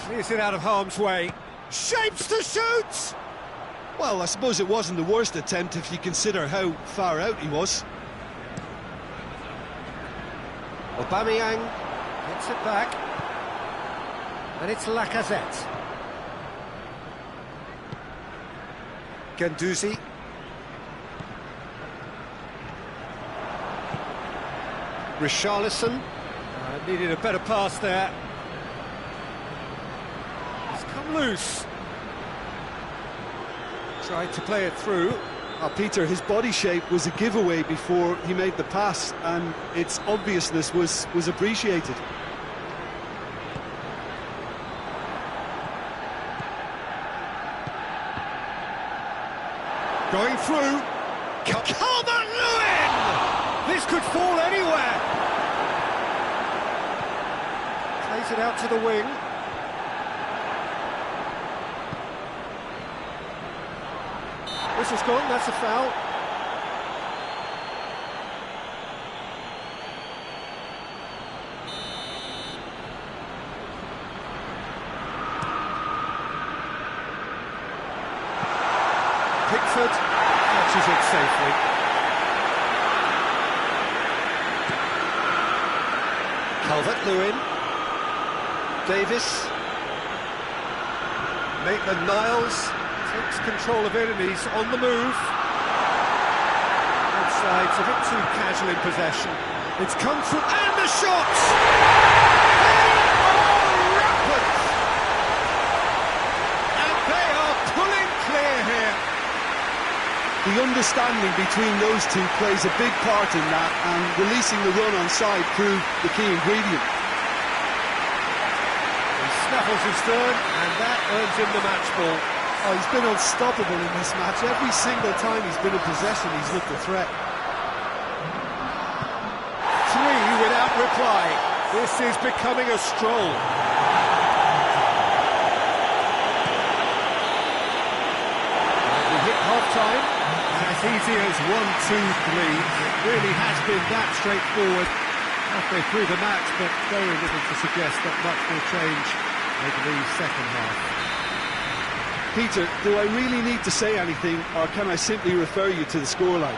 Speaker 1: Clears it out of harm's way. Shapes to shoot!
Speaker 3: Well, I suppose it wasn't the worst attempt if you consider how far out he was.
Speaker 1: Aubameyang gets it back. And it's Lacazette. Guendouzi. Richarlison. Needed a better pass there. It's come loose. Tried to play it through.
Speaker 3: Peter, his body shape was a giveaway before he made the pass, and its obviousness was appreciated.
Speaker 1: Going through. Calvert-Lewin! This could fall anywhere. Plays it out to the wing. Whistle's gone, that's a foul. Pickford catches it safely. Calvert-Lewin. Davis. Maitland-Niles takes control of it and he's on the move. Outside's a bit too casual in possession. It's come through, and the shots! They are rampant! And they are pulling clear here.
Speaker 3: The understanding between those two plays a big part in that, and releasing the run on side proved the key ingredient.
Speaker 1: He snaffles his third, and that earns him the match ball.
Speaker 3: Oh, he's been unstoppable in this match. Every single time he's been in possession, he's looked a threat.
Speaker 1: 3 without reply. This is becoming a stroll. We hit half-time. As easy as 1, 2, 3. It really has been that straightforward halfway through the match, but very little to suggest that much will change over the second half.
Speaker 3: Peter, do I really need to say anything, or can I simply refer you to the scoreline?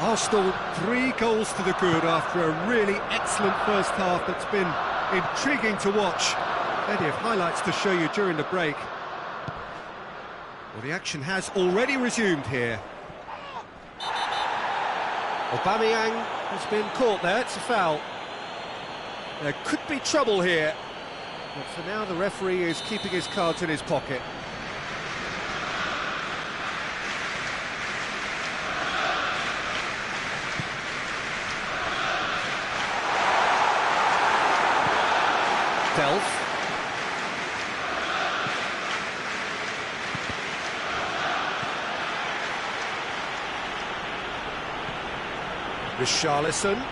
Speaker 1: Arsenal 3 goals to the good after a really excellent first half that's been intriguing to watch. Plenty of highlights to show you during the break. Well, the action has already resumed here. Aubameyang has been caught there, it's a foul. There could be trouble here. But for now, the referee is keeping his cards in his pocket. Delph. Richarlison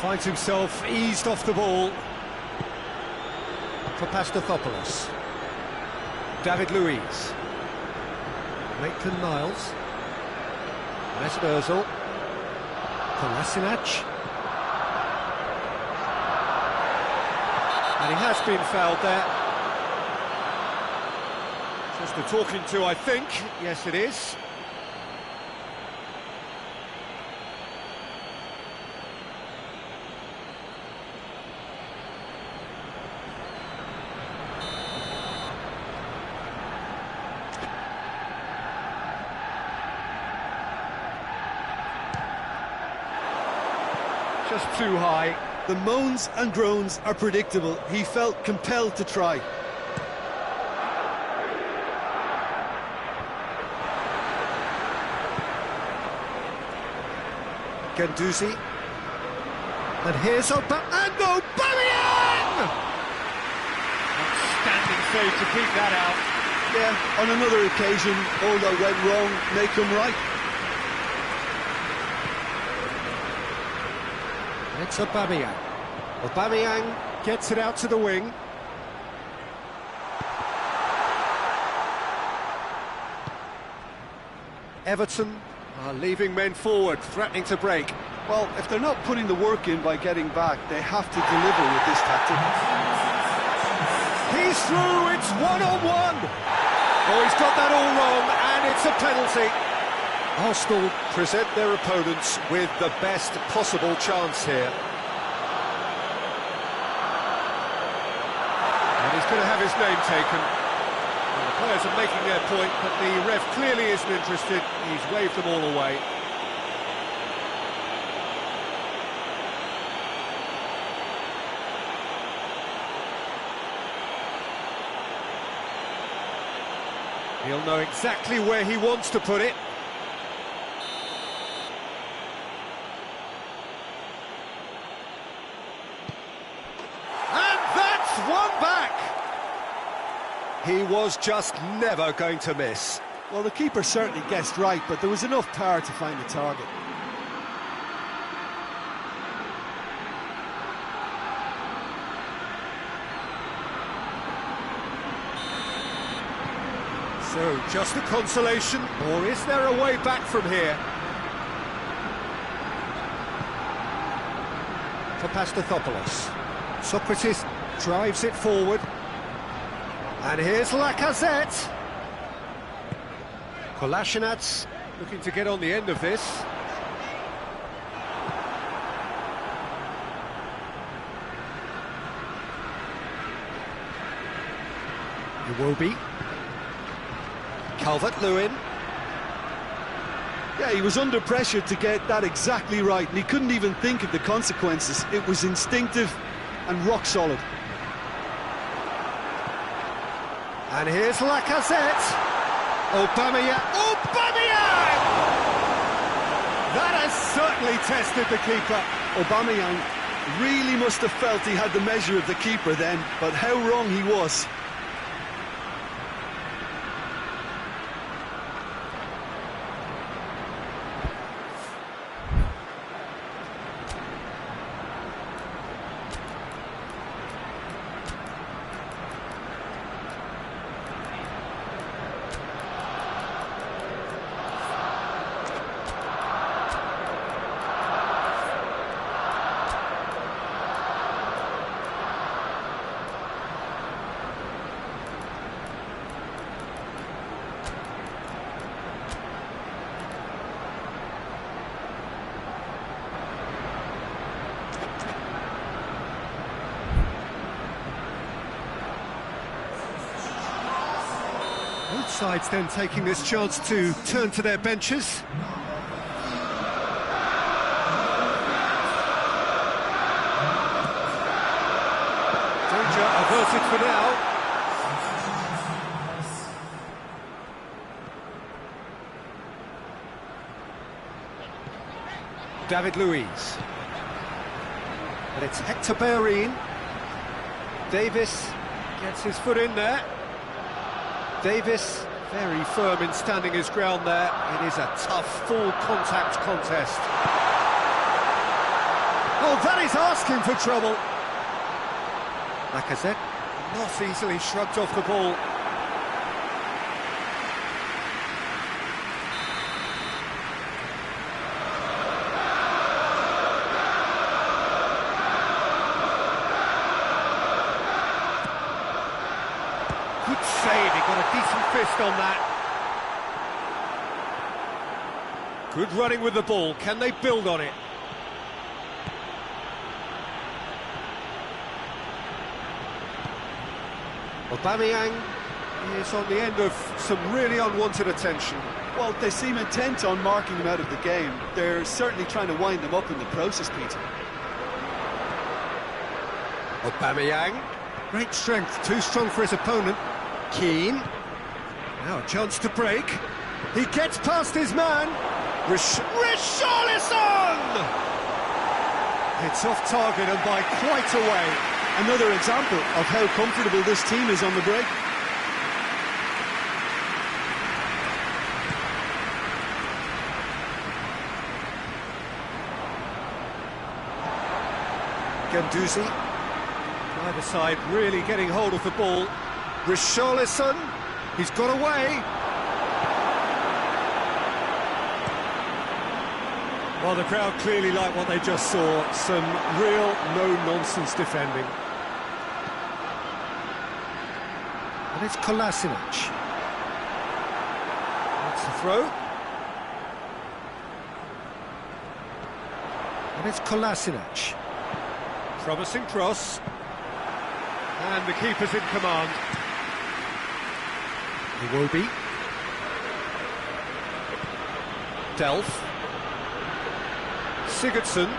Speaker 1: finds himself eased off the ball. For Pastathopoulos. David Luiz. Maitland-Niles. Mesut Ozil. Kolasinac. And he has been fouled there. Just a talking to, I think. Yes, it is. just too high.
Speaker 3: The moans and groans are predictable. He felt compelled to try.
Speaker 5: Guendouzi. And here's Aubameyang!
Speaker 1: Outstanding save to keep that out.
Speaker 3: Yeah, on another occasion, all that went wrong may come right.
Speaker 5: It's Aubameyang. Aubameyang gets it out to the wing. Everton are leaving men forward, threatening to break.
Speaker 3: Well, if they're not putting the work in by getting back, they have to deliver with this tactic.
Speaker 1: He's through, it's one-on-one. Oh, he's got that all wrong, and it's a penalty.
Speaker 5: Arsenal present their opponents with the best possible chance here.
Speaker 1: And he's going to have his name taken. Well, the players are making their point, but the ref clearly isn't interested. He's waved them all away. He'll know exactly where he wants to put it. And that's one back!
Speaker 5: He was just never going to miss.
Speaker 3: Well, the keeper certainly guessed right, but there was enough power to find the target.
Speaker 1: So, just a consolation, or is there a way back from here?
Speaker 5: For Pastathopoulos. Socrates drives it forward.
Speaker 1: And here's Lacazette.
Speaker 5: Kolasinac
Speaker 1: Looking to get on the end of this.
Speaker 5: Iwobi. Calvert-Lewin.
Speaker 3: Yeah, he was under pressure to get that exactly right, and he couldn't even think of the consequences. It was instinctive and rock solid.
Speaker 1: And here's Lacazette. Aubameyang. Aubameyang! That has certainly tested the keeper.
Speaker 3: Aubameyang really must have felt he had the measure of the keeper then, but how wrong he was.
Speaker 1: Both sides then taking this chance to turn to their benches. Danger averted for now.
Speaker 5: David Luiz. And it's Hector Bellerin.
Speaker 1: Davis gets his foot in there. Davis very firm in standing his ground there. It is a tough, full contact contest. Oh, that is asking for trouble.
Speaker 5: Lacazette.
Speaker 1: Not easily shrugged off the ball. Good save, he got a decent fist on that. Good running with the ball, can they build on it?
Speaker 5: Aubameyang
Speaker 1: Is on the end of some really unwanted attention.
Speaker 3: Well, they seem intent on marking him out of the game. They're certainly trying to wind them up in the process, Peter.
Speaker 5: Aubameyang.
Speaker 1: Great strength, too strong for his opponent. Keane. Now a chance to break. He gets past his man. Richarlison! It's off target and by quite a way.
Speaker 3: Another example of how comfortable this team is on the break.
Speaker 1: Guendouzi. Either side really getting hold of the ball. Richarlison. He's got away. Well, the crowd clearly like what they just saw. Some real no-nonsense defending. And it's Kolasinac. That's the throw. And it's Kolasinac. Promising cross. And the keeper's in command. Iwobi. Delph. Sigurdsson.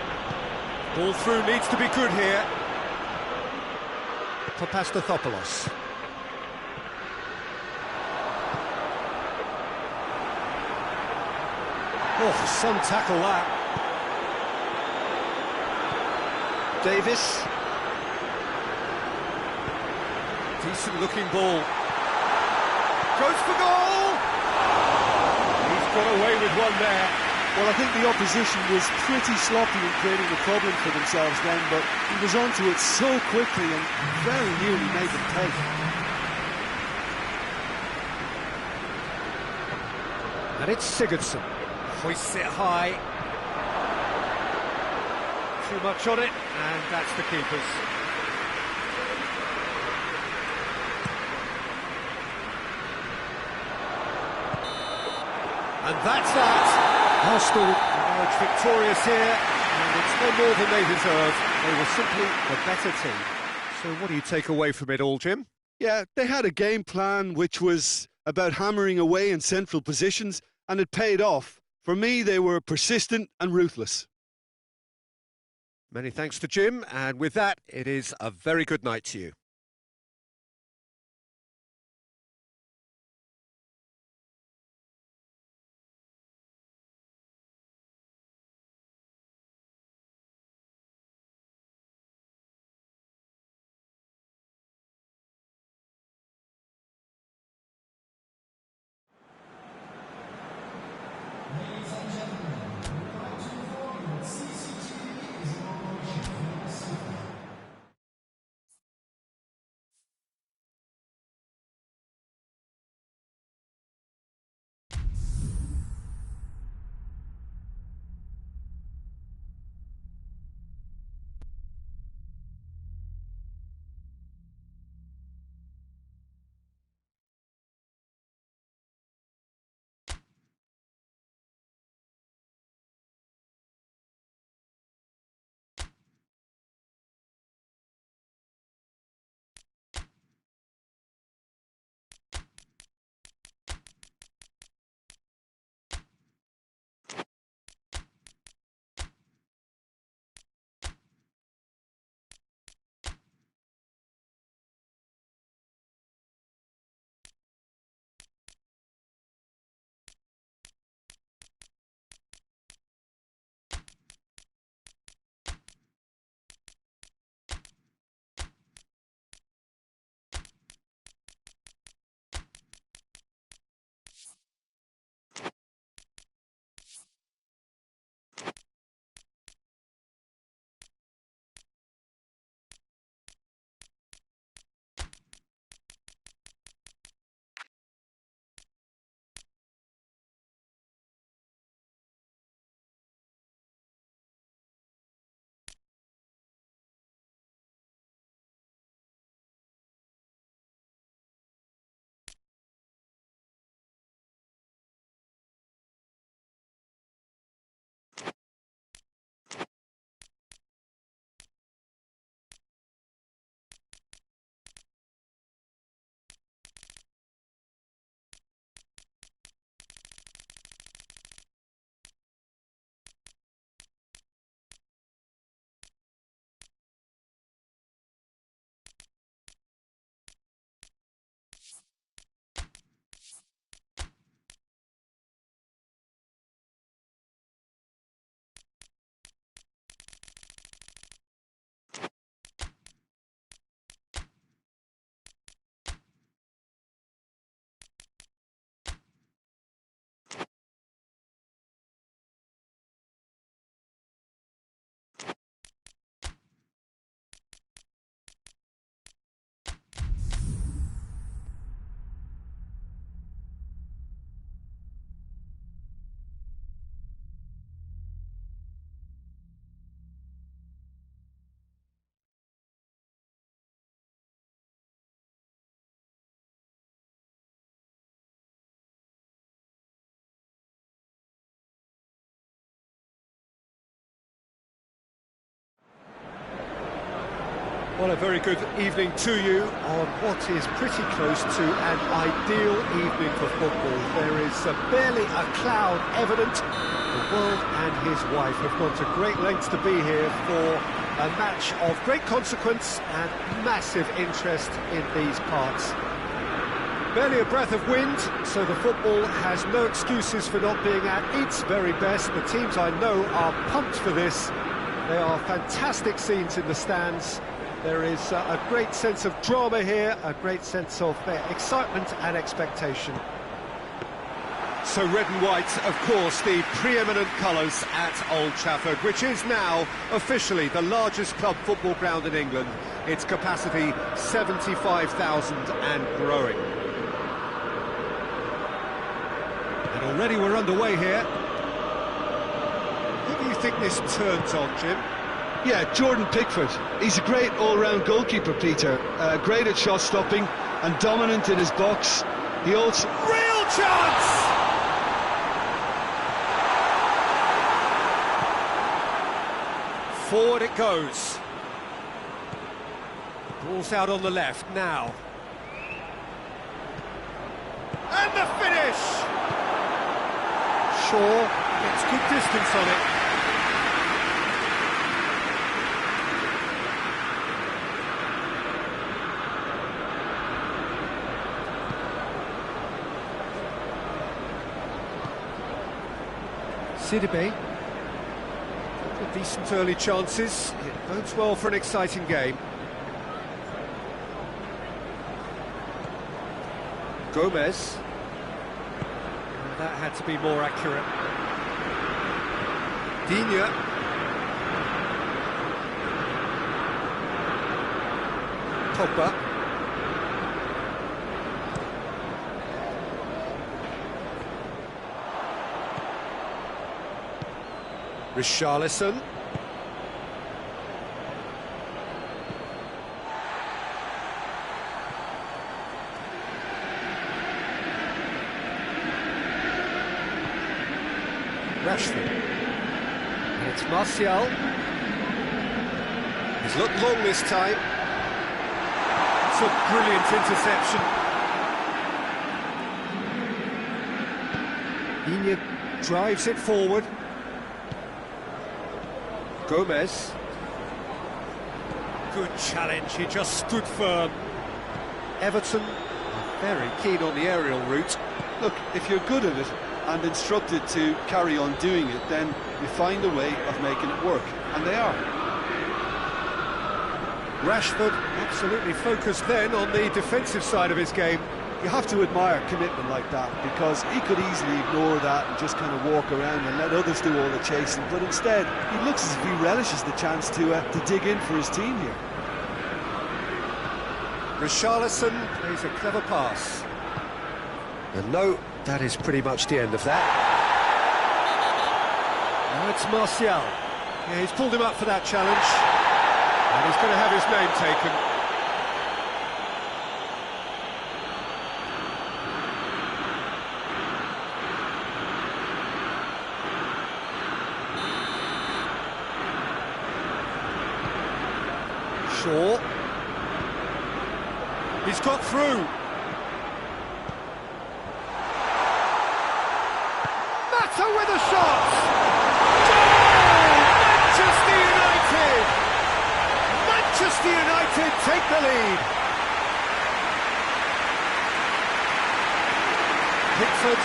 Speaker 1: Ball through needs to be good here. Papastathopoulos. Oh, some tackle that.
Speaker 2: Davis.
Speaker 1: Decent looking ball. Goes for goal! He's got away with one there.
Speaker 3: Well, I think the opposition was pretty sloppy in creating a problem for themselves then, but he was onto it so quickly and very nearly made them pay.
Speaker 1: And it's Sigurdsson. Hoists it high. Too much on it, and that's the keeper's. And that's that. Arsenal emerge victorious here, and it's no more than they deserve. They were simply the better team. So what do you take away from it all, Jim?
Speaker 3: Yeah, they had a game plan which was about hammering away in central positions, and it paid off. For me, they were persistent and ruthless.
Speaker 1: Many thanks to Jim, and with that, it is a very good night to you. Well, a very good evening to you on what is pretty close to an ideal evening for football. There is barely a cloud evident. The world and his wife have gone to great lengths to be here for a match of great consequence and massive interest in these parts. Barely a breath of wind, so the football has no excuses for not being at its very best. The teams I know are pumped for this. They are fantastic scenes in the stands. There is a great sense of drama here, a great sense of excitement and expectation.
Speaker 5: So red and white, of course, the preeminent colours at Old Trafford, which is now officially the largest club football ground in England. Its capacity 75,000 and growing. And already we're underway here. Who do you think this turns on, Jim?
Speaker 3: Yeah, Jordan Pickford. He's a great all-round goalkeeper, Peter. Great at shot stopping and dominant in his box. He also...
Speaker 5: Real chance! Forward it goes. Ball's out on the left now. And the finish!
Speaker 1: Shaw gets good distance on it. Sidibe.
Speaker 5: Decent early chances. It bodes well for an exciting game. Gomez.
Speaker 1: That had to be more accurate.
Speaker 5: Digne. Pogba. Richarlison.
Speaker 1: Rashford. And it's Martial.
Speaker 5: He's looked long this time.
Speaker 1: It's a brilliant interception. Digne drives it forward.
Speaker 5: Gomez.
Speaker 1: Good challenge, he just stood firm.
Speaker 5: Everton are very keen on the aerial route.
Speaker 3: Look, if you're good at it and instructed to carry on doing it, then you find a way of making it work, and they are.
Speaker 1: Rashford absolutely focused then on the defensive side of his game.
Speaker 3: You have to admire commitment like that, because he could easily ignore that and just kind of walk around and let others do all the chasing, but instead he looks as if he relishes the chance to dig in for his team here.
Speaker 5: Richarlison plays a clever pass. And no, that is pretty much the end of that.
Speaker 1: Now it's Martial. Yeah, he's pulled him up for that challenge. And he's going to have his name taken. Shaw. He's got through. Mata with a shot. Goal! Manchester United! Manchester United take the lead. Pickford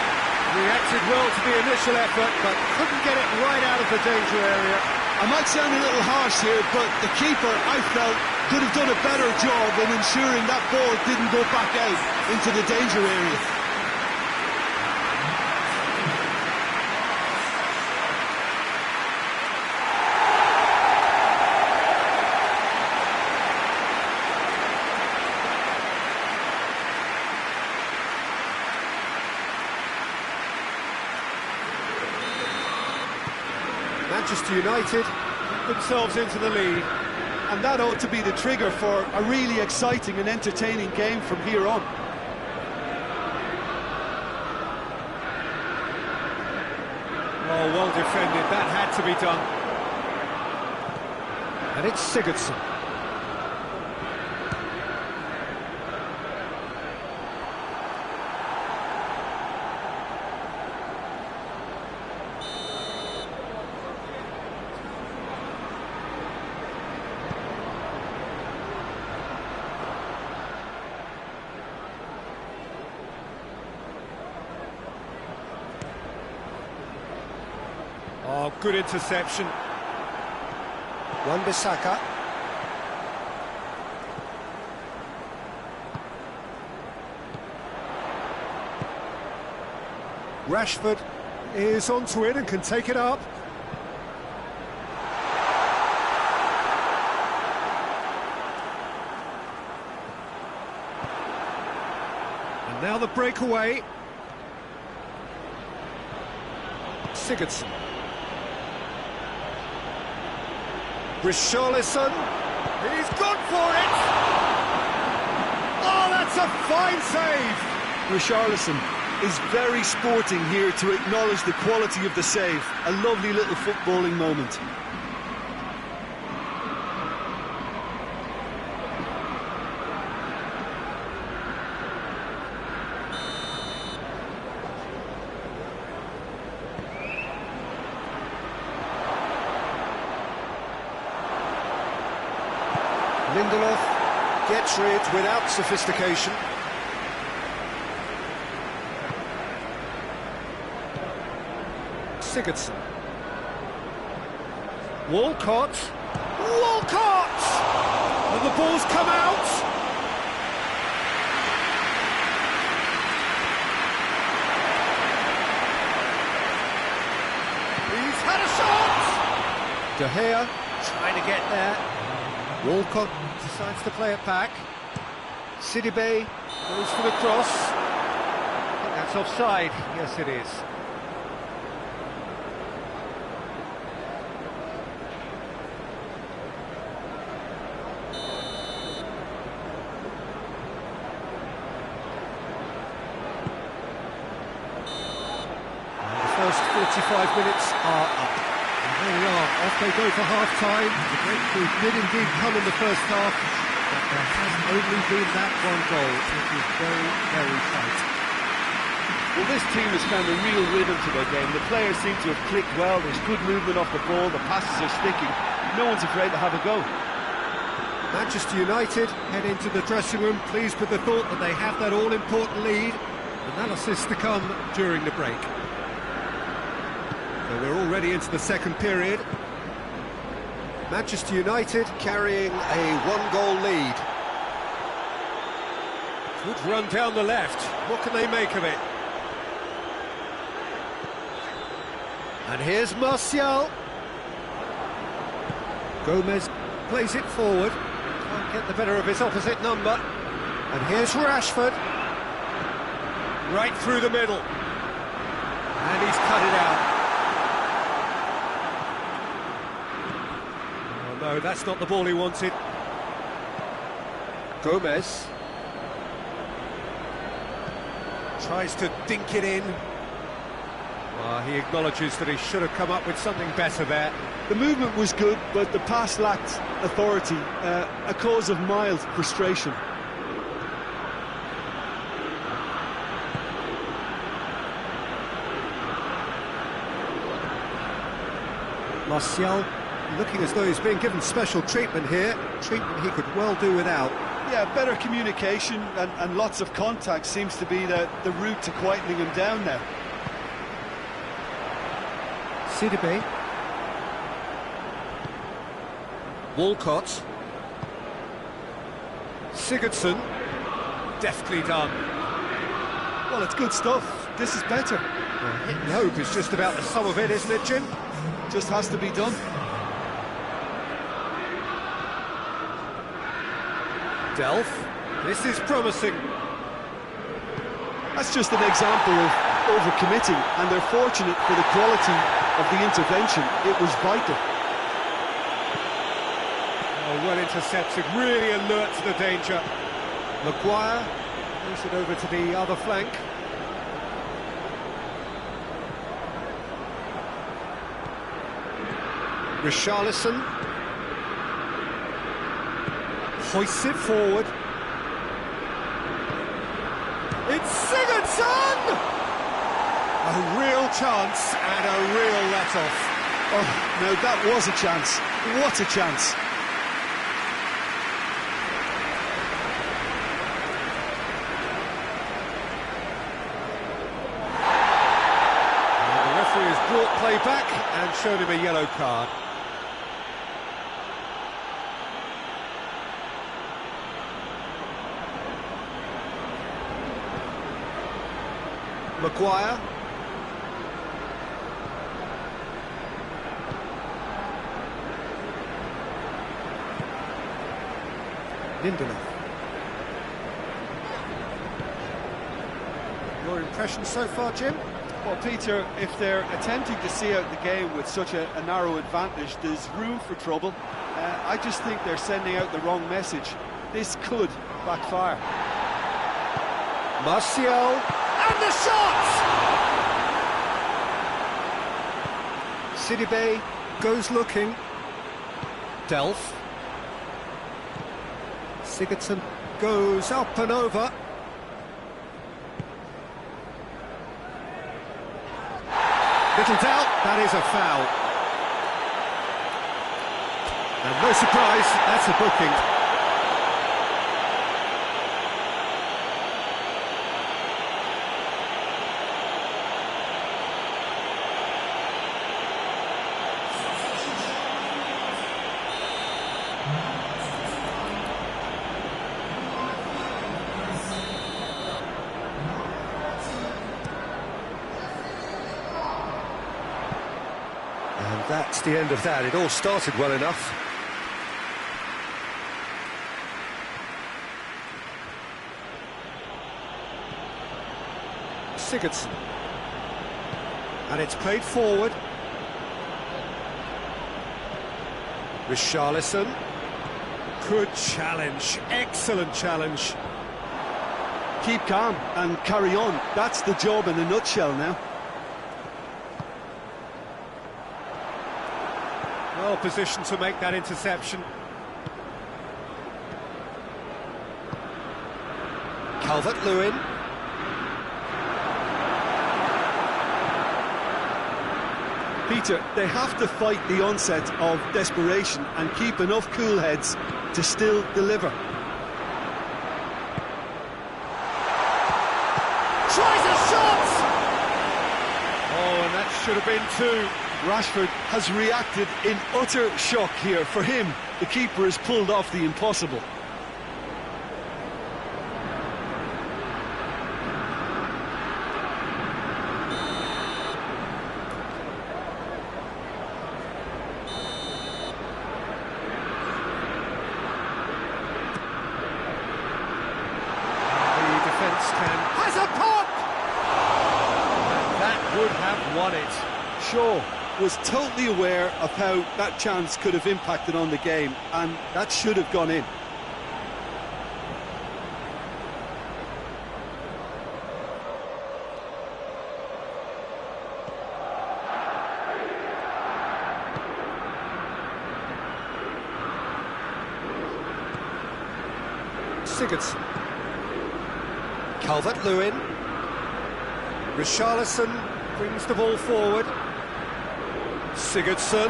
Speaker 1: reacted well to the initial effort, but couldn't get it right out of the danger area.
Speaker 3: I might sound a little harsh here, but the keeper, I felt, could have done a better job in ensuring that ball didn't go back out into the danger area.
Speaker 1: Manchester United get themselves into the lead.
Speaker 3: And that ought to be the trigger for a really exciting and entertaining game from here on.
Speaker 1: Oh, well defended, that had to be done. And it's Sigurdsson. Oh, good interception.
Speaker 5: Wan-Bissaka. Rashford is onto it and can take it up. And now the breakaway. Sigurdsson. Richarlison. He's gone for it! Oh, that's a fine save!
Speaker 3: Richarlison is very sporting here to acknowledge the quality of the save. A lovely little footballing moment.
Speaker 5: Lindelof gets rid without sophistication. Sigurdsson. Walcott. Walcott! And the ball's come out. He's had a shot! De Gea trying to get there. Walcott decides to play it back. Sidibe goes for the cross. I think that's offside. Yes, it is. First 45 minutes are up. And there we are, off they go for half-time. The breakthrough did indeed come in the first half, but there has only been that one goal. It was very, very tight.
Speaker 4: Well, this team has found a real rhythm to their game. The players seem to have clicked well. There's good movement off the ball. The passes are sticking. No one's afraid to have a go.
Speaker 5: Manchester United head into the dressing room pleased with the thought that they have that all-important lead. Analysis to come during the break. So we're already into the second period. Manchester United carrying a one-goal lead. Good run down the left. What can they make of it? And here's Martial. Gomez plays it forward. Can't get the better of his opposite number. And here's Rashford. Right through the middle. And he's cut it out. No, that's not the ball he wanted. Gomez tries to dink it in. He acknowledges that he should have come up with something better there.
Speaker 3: The movement was good, but the pass lacked authority, a cause of mild frustration.
Speaker 5: Martial looking as though he's being given special treatment here, treatment he could well do without.
Speaker 3: Yeah, better communication and lots of contact seems to be the route to quietening him down now.
Speaker 5: Sidibe. Walcott. Sigurdsson. Deftly done.
Speaker 3: Well, it's good stuff. This is better.
Speaker 5: Well, hit and hope is just about the sum of it, isn't it, Jim?
Speaker 3: Just has to be done.
Speaker 5: Delph. This is promising.
Speaker 3: That's just an example of overcommitting, and they're fortunate for the quality of the intervention. It was vital.
Speaker 5: Oh, well intercepted, really alert to the danger. Maguire moves it over to the other flank. Richarlison hoists it forward. It's Sigurdsson! A real chance and a real let-off.
Speaker 3: Oh, no, that was a chance. What a chance.
Speaker 5: And the referee has brought play back, and And showed him a yellow card. Maguire. Lindelof. Your impression so far, Jim?
Speaker 4: Well, Peter, if they're attempting to see out the game with such a narrow advantage, there's room for trouble. I just think they're sending out the wrong message. This could backfire.
Speaker 5: Martial. And the shot! Sidibe goes looking. Delph. Sigurdsson goes up and over. Little doubt, that is a foul. And no surprise, that's a booking. And that's the end of that. It all started well enough. Sigurdsson. And it's played forward. Richarlison. Good challenge. Excellent challenge.
Speaker 4: Keep calm and carry on. That's the job in a nutshell now.
Speaker 5: Well positioned to make that interception. Calvert-Lewin.
Speaker 4: Peter, they have to fight the onset of desperation and keep enough cool heads to still deliver.
Speaker 5: Tries a shot! Oh, and that should have been two.
Speaker 4: Rashford has reacted in utter shock here. For him, the keeper has pulled off the impossible.
Speaker 5: The defence has a pop! And that would have won it.
Speaker 4: Shaw was totally aware of how that chance could have impacted on the game, and that should have gone in.
Speaker 5: Sigurdsson. Calvert-Lewin. Richarlison brings the ball forward. Sigurdsson.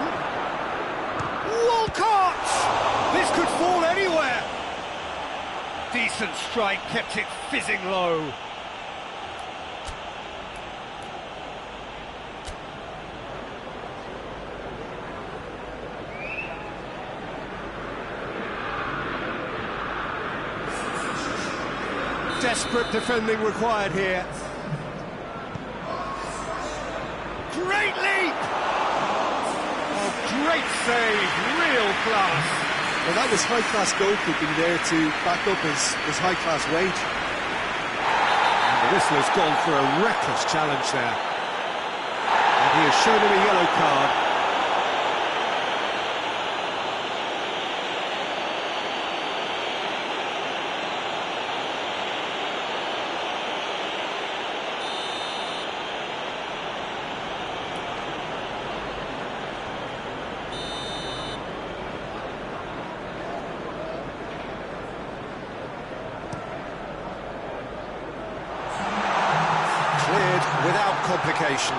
Speaker 5: Walcott! This could fall anywhere. Decent strike, kept it fizzing low. Desperate defending required here. Great leap! Oh, great save, real class.
Speaker 4: Well, that was high-class goalkeeping there to back up his high-class wage.
Speaker 5: And the whistle has gone for a reckless challenge there. And he has shown him a yellow card. Cleared without complication.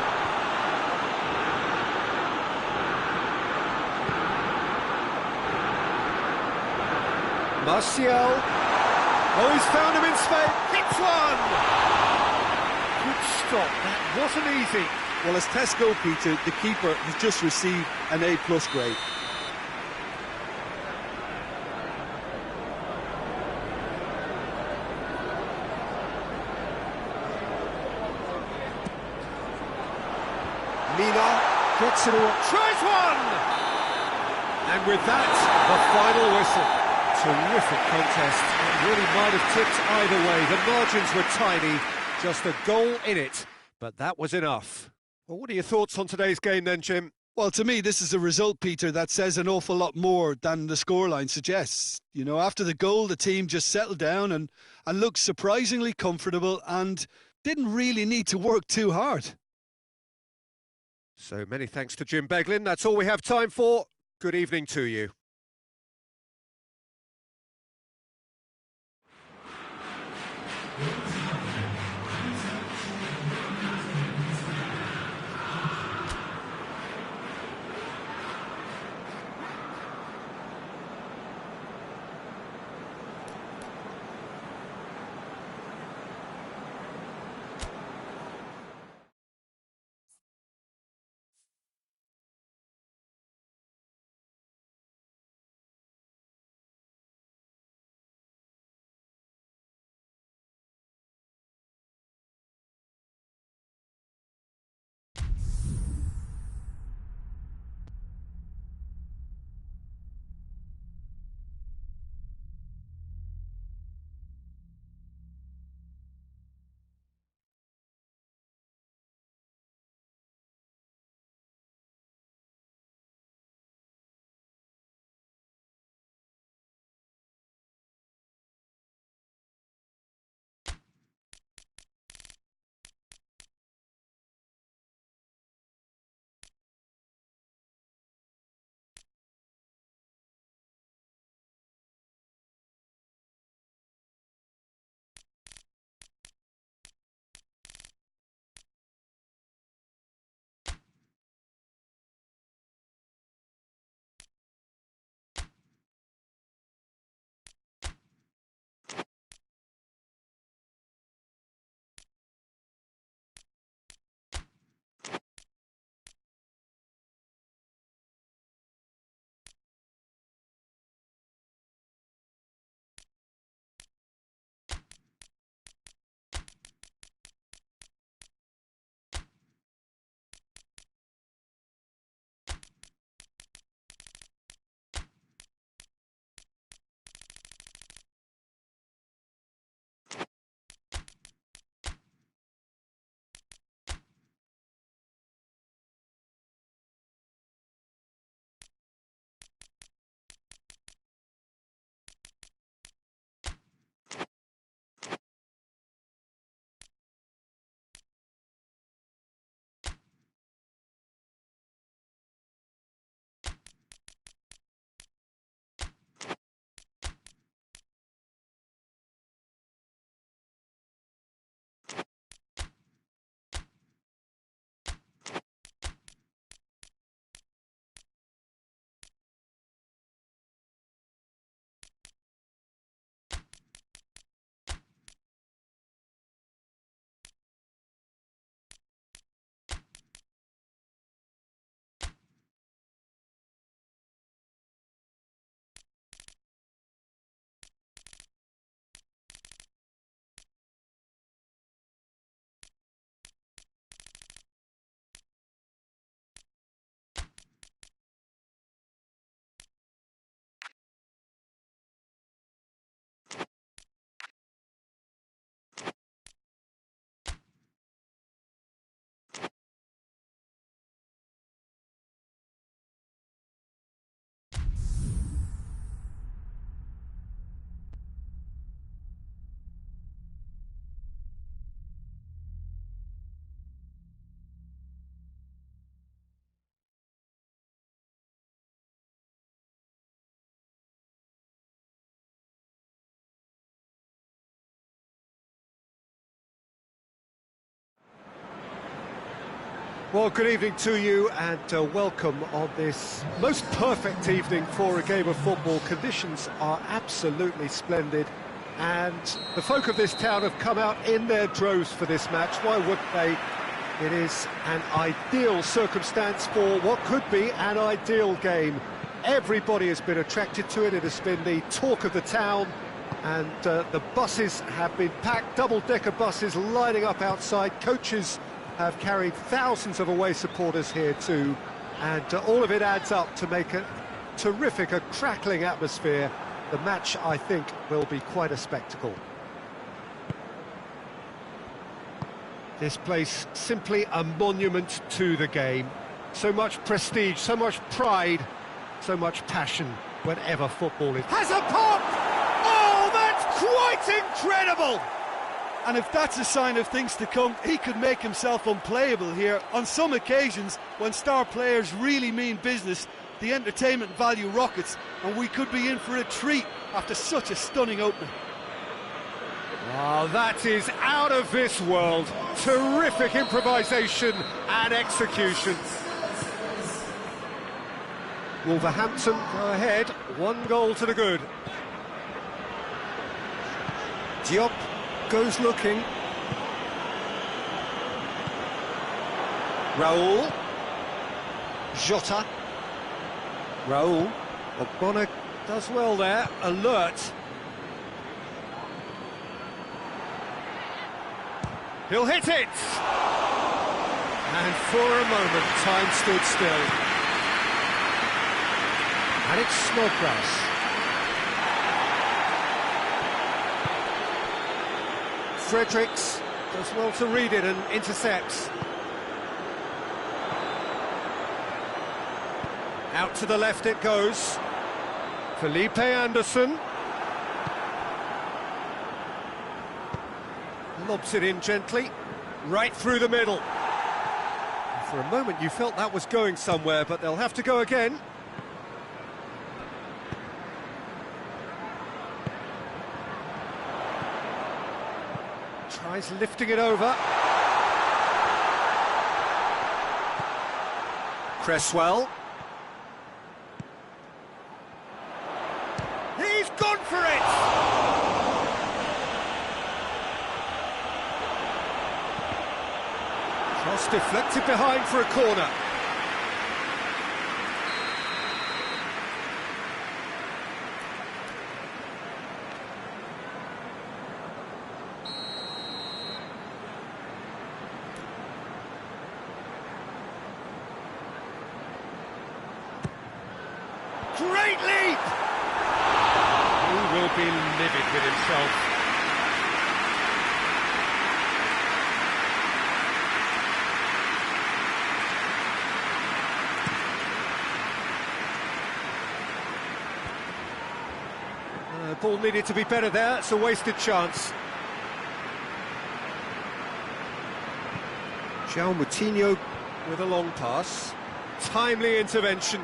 Speaker 5: Martial. Oh, he's found him in space. Hits one! Good stop, that wasn't easy.
Speaker 4: Well, as tests go, Peter, the keeper has just received an A+ grade.
Speaker 1: Mina gets it all, tries one! And with that, the final whistle. Terrific contest. It really might have tipped either way. The margins were tiny, just a goal in it, but that was enough. Well, what are your thoughts on today's game then, Jim?
Speaker 4: Well, to me, this is a result, Peter, that says an awful lot more than the scoreline suggests. You know, after the goal, the team just settled down and looked surprisingly comfortable and didn't really need to work too hard.
Speaker 1: So many thanks to Jim Beglin. That's all we have time for. Good evening to you. Well, good evening to you and welcome on this most perfect evening for a game of football. Conditions are absolutely splendid and the folk of this town have come out in their droves for this match. Why wouldn't they? It is an ideal circumstance for what could be an ideal game. Everybody has been attracted to it. It has been the talk of the town, and the buses have been packed, double-decker buses lining up outside. Coaches have carried thousands of away supporters here too, and all of it adds up to make a terrific, a crackling atmosphere. The match, I think, will be quite a spectacle. This place, simply a monument to the game. So much prestige, so much pride, so much passion whenever football is... Has a pop! Oh, that's quite incredible!
Speaker 4: And if that's a sign of things to come, he could make himself unplayable here. On some occasions, when star players really mean business, the entertainment value rockets, and we could be in for a treat after such a stunning opening.
Speaker 1: Oh, that is out of this world. Terrific improvisation and execution. Wolverhampton go ahead, 1 goal to the good. Diop goes looking. Raul. Jota. Raul. Ogbonna does well there, alert. He'll hit it! And for a moment, time stood still. And it's Snodgrass. Fredericks does well to read it and intercepts. Out to the left it goes. Felipe Anderson. Lobs it in gently, right through the middle. For a moment you felt that was going somewhere, but they'll have to go again. Tries lifting it over. Cresswell. He's gone for it! Cross deflected behind for a corner. Great leap! He will be livid with himself. Ball needed to be better there, it's a wasted chance. João Moutinho with a long pass. Timely intervention.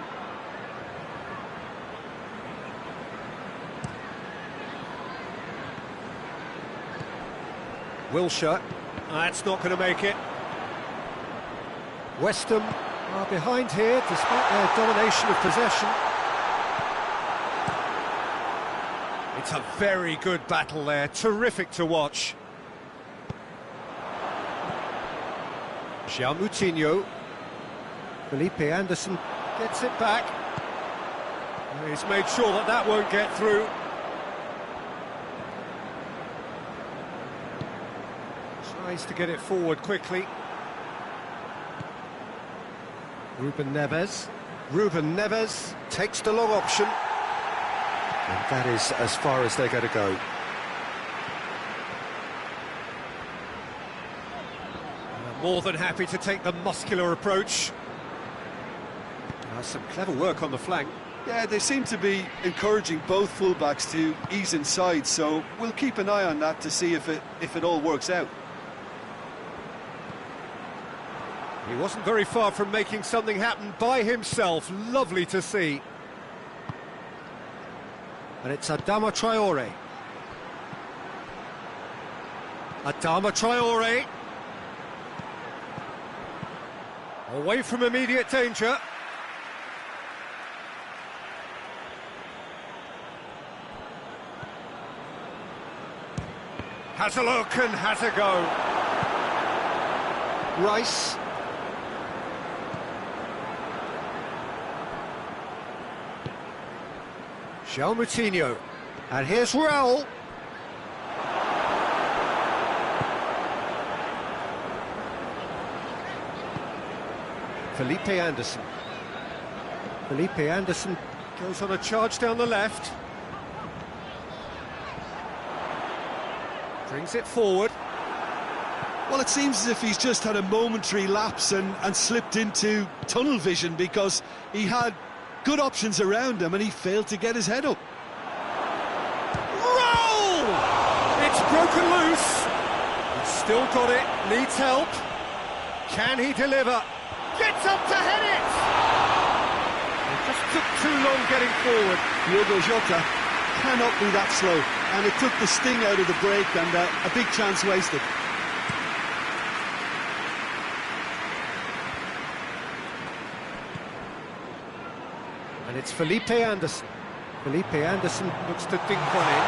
Speaker 1: Wilshere, that's not going to make it. West Ham are behind here despite their domination of possession. It's a very good battle there, terrific to watch. João Moutinho. Felipe Anderson gets it back. He's made sure that that won't get through. Tries to get it forward quickly. Ruben Neves. Ruben Neves takes the long option. And that is as far as they're going to go. More than happy to take the muscular approach. Some clever work on the flank.
Speaker 4: Yeah, they seem to be encouraging both fullbacks to ease inside, so we'll keep an eye on that to see if it all works out.
Speaker 1: He wasn't very far from making something happen by himself. Lovely to see. And it's Adama Traore. Adama Traore. Away from immediate danger. Has a look and has a go.
Speaker 5: Rice. João Moutinho. And here's Raul. Felipe Anderson. Felipe Anderson goes on a charge down the left. Brings it forward.
Speaker 4: Well, it seems as if he's just had a momentary lapse and slipped into tunnel vision, because he had good options around him and he failed to get his head up.
Speaker 5: Roll! It's broken loose. He's still got it, needs help. Can he deliver? Gets up to head it! It just took too long getting forward.
Speaker 4: Diogo Jota cannot be that slow, and it took the sting out of the break, and a big chance wasted.
Speaker 5: And it's Felipe Anderson. Felipe Anderson looks to dink one in.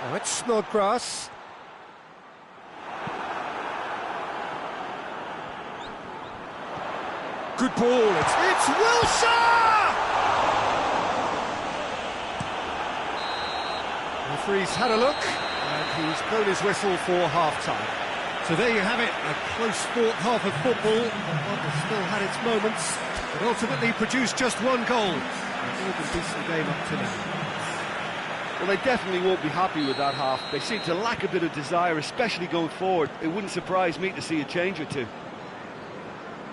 Speaker 5: Now it's Snodgrass. Good ball, it's Wilshere! The referee's had a look, and he's blown his whistle for half-time. So there you have it, a close-fought half of football. One that still had its moments, but ultimately produced just one goal. A decent game up to now.
Speaker 3: Well, they definitely won't be happy with that half. They seem to lack a bit of desire, especially going forward. It wouldn't surprise me to see a change or two.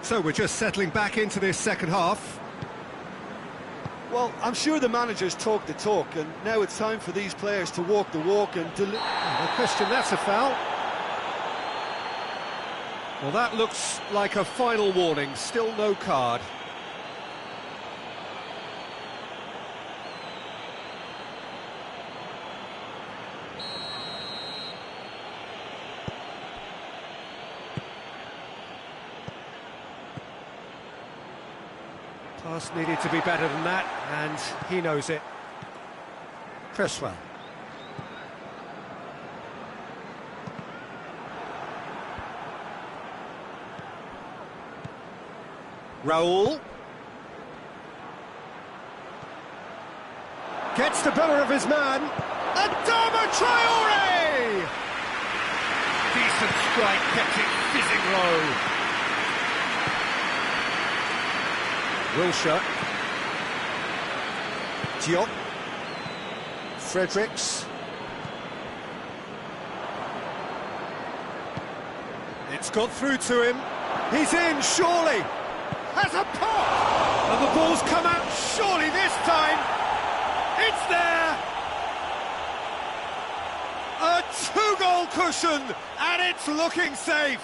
Speaker 5: So we're just settling back into this second half.
Speaker 3: Well, I'm sure the managers talk the talk, and now it's time for these players to walk the walk and deliver.
Speaker 5: No question, that's a foul. Well, that looks like a final warning, still no card. Pass needed to be better than that, and he knows it. Cresswell. Raul. Gets the better of his man. Adama Traore! Decent strike, kept it fizzing low. Wilshere. Diop. Fredericks. It's got through to him. He's in, surely. Has a pop! And the ball's come out, surely this time. It's there! A two-goal cushion, and it's looking safe.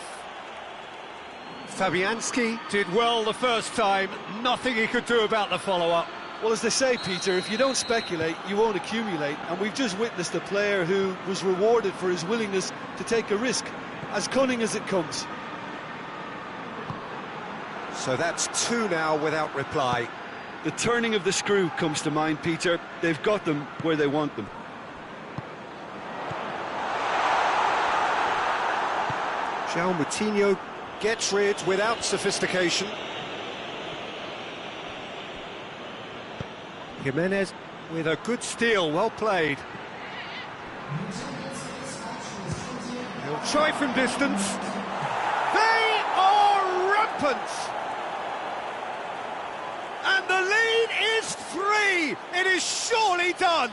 Speaker 5: Fabianski did well the first time, nothing he could do about the follow-up.
Speaker 4: Well, as they say, Peter, if you don't speculate, you won't accumulate, and we've just witnessed a player who was rewarded for his willingness to take a risk, as cunning as it comes.
Speaker 5: So that's two now without reply.
Speaker 4: The turning of the screw comes to mind, Peter. They've got them where they want them.
Speaker 5: João Moutinho gets rid without sophistication. Jimenez with a good steal, well played. He'll try from distance. They are rampant! And the lead is 3! It is surely done!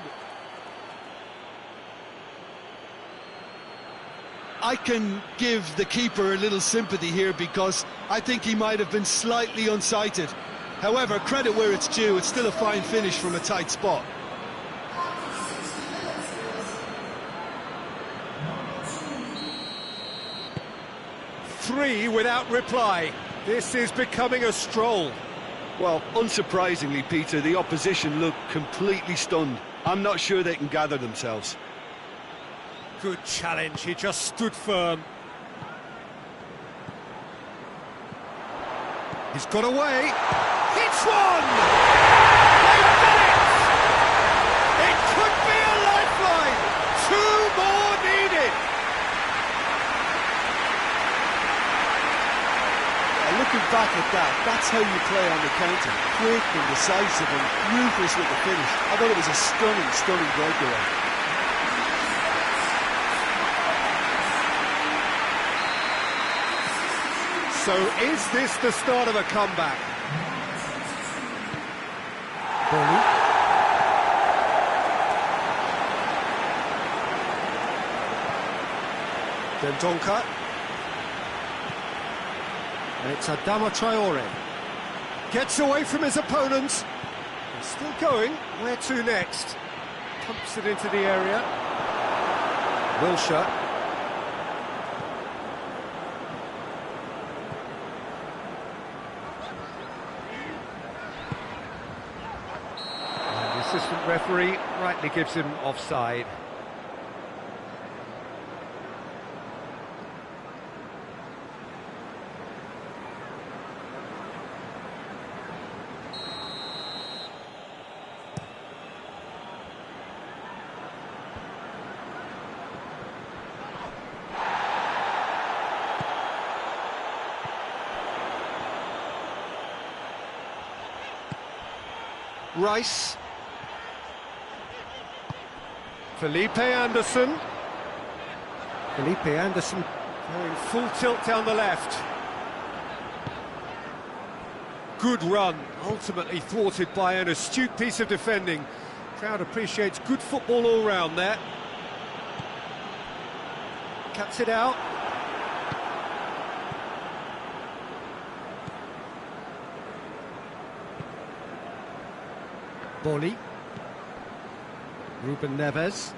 Speaker 4: I can give the keeper a little sympathy here, because I think he might have been slightly unsighted. However, credit where it's due, it's still a fine finish from a tight spot.
Speaker 5: Three without reply. This is becoming a stroll.
Speaker 4: Well, unsurprisingly, Peter, the opposition look completely stunned. I'm not sure they can gather themselves.
Speaker 5: Good challenge, he just stood firm. He's got away. Hits one! They've done it! It could be a lifeline! Two more needed!
Speaker 3: back at that. That's how you play on the counter. Quick and decisive and ruthless with the finish. I thought it was a stunning, stunning breakaway.
Speaker 5: So is this the start of a comeback?
Speaker 1: Bowley. Dendonka. And it's Adama Traore. Gets away from his opponent. He's still going. Where to next? Pumps it into the area. Wilshere. And the assistant referee rightly gives him offside. Rice. Felipe Anderson. Felipe Anderson going full tilt down the left. Good run, ultimately thwarted by an astute piece of defending. Crowd appreciates good football all round there. Cuts it out. Boli. Ruben Neves.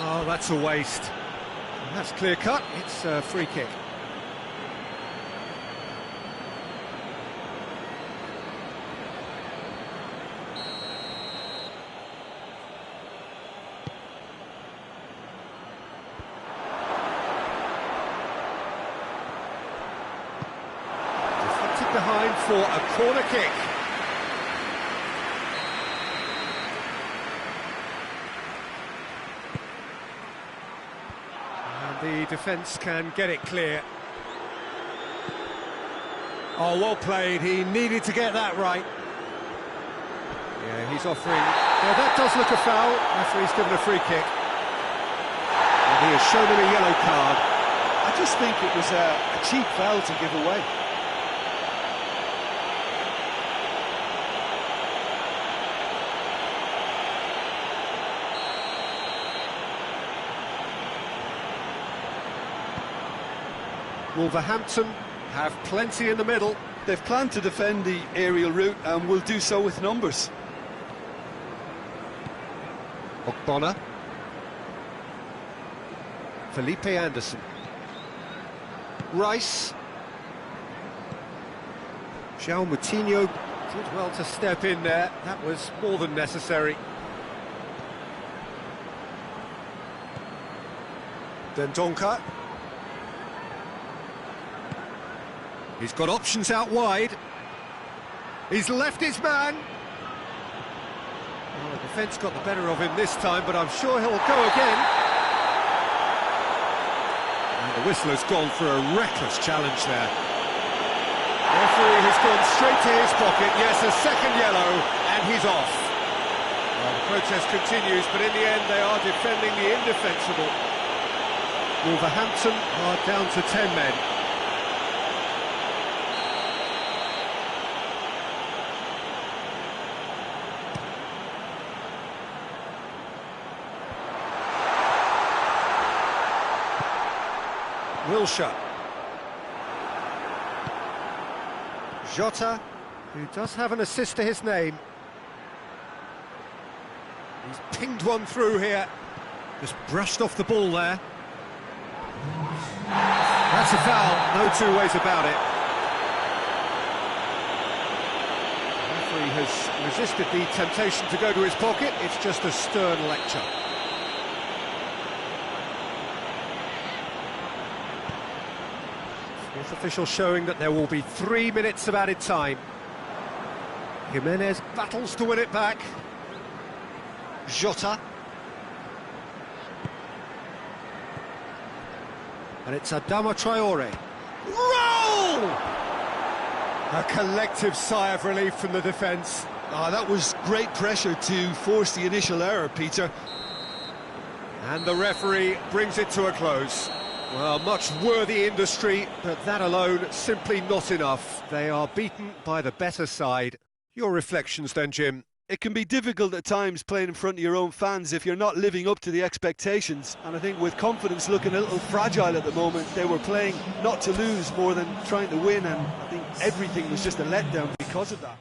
Speaker 1: Oh, that's a waste. That's clear cut. It's a free kick. Behind for a corner kick. And the defence can get it clear. Oh, well played. He needed to get that right. Yeah, he's offering... Now that does look a foul. Referee's given a free kick. And he has shown him a yellow card.
Speaker 3: I just think it was a cheap foul to give away.
Speaker 5: Wolverhampton have plenty in the middle.
Speaker 4: They've planned to defend the aerial route and will do so with numbers.
Speaker 5: Ogbonna. Felipe Anderson. Rice. João Moutinho did well to step in there. That was more than necessary. Dendonka. He's got options out wide. He's left his man. Well, the defence got the better of him this time, but I'm sure he'll go again. And the whistler's gone for a reckless challenge there. The referee has gone straight to his pocket. Yes, a second yellow, and he's off. Well, the protest continues, but in the end they are defending the indefensible. Wolverhampton are down to 10 men. Wilshere. Jota, who does have an assist to his name. He's pinged one through here. Just brushed off the ball there. That's a foul, no two ways about it. The referee has resisted the temptation to go to his pocket. It's just a stern lecture. Fourth official showing that there will be 3 minutes of added time. Jimenez battles to win it back. Jota.
Speaker 1: And it's Adama Traore. Roll! A collective sigh of relief from the defence.
Speaker 4: Ah, that was great pressure to force the initial error, Peter.
Speaker 5: And the referee brings it to a close. Well, much worthy industry, but that alone simply not enough. They are beaten by the better side. Your reflections then, Jim?
Speaker 4: It can be difficult at times playing in front of your own fans if you're not living up to the expectations. And I think with confidence looking a little fragile at the moment, they were playing not to lose more than trying to win, and I think everything was just a letdown because of that.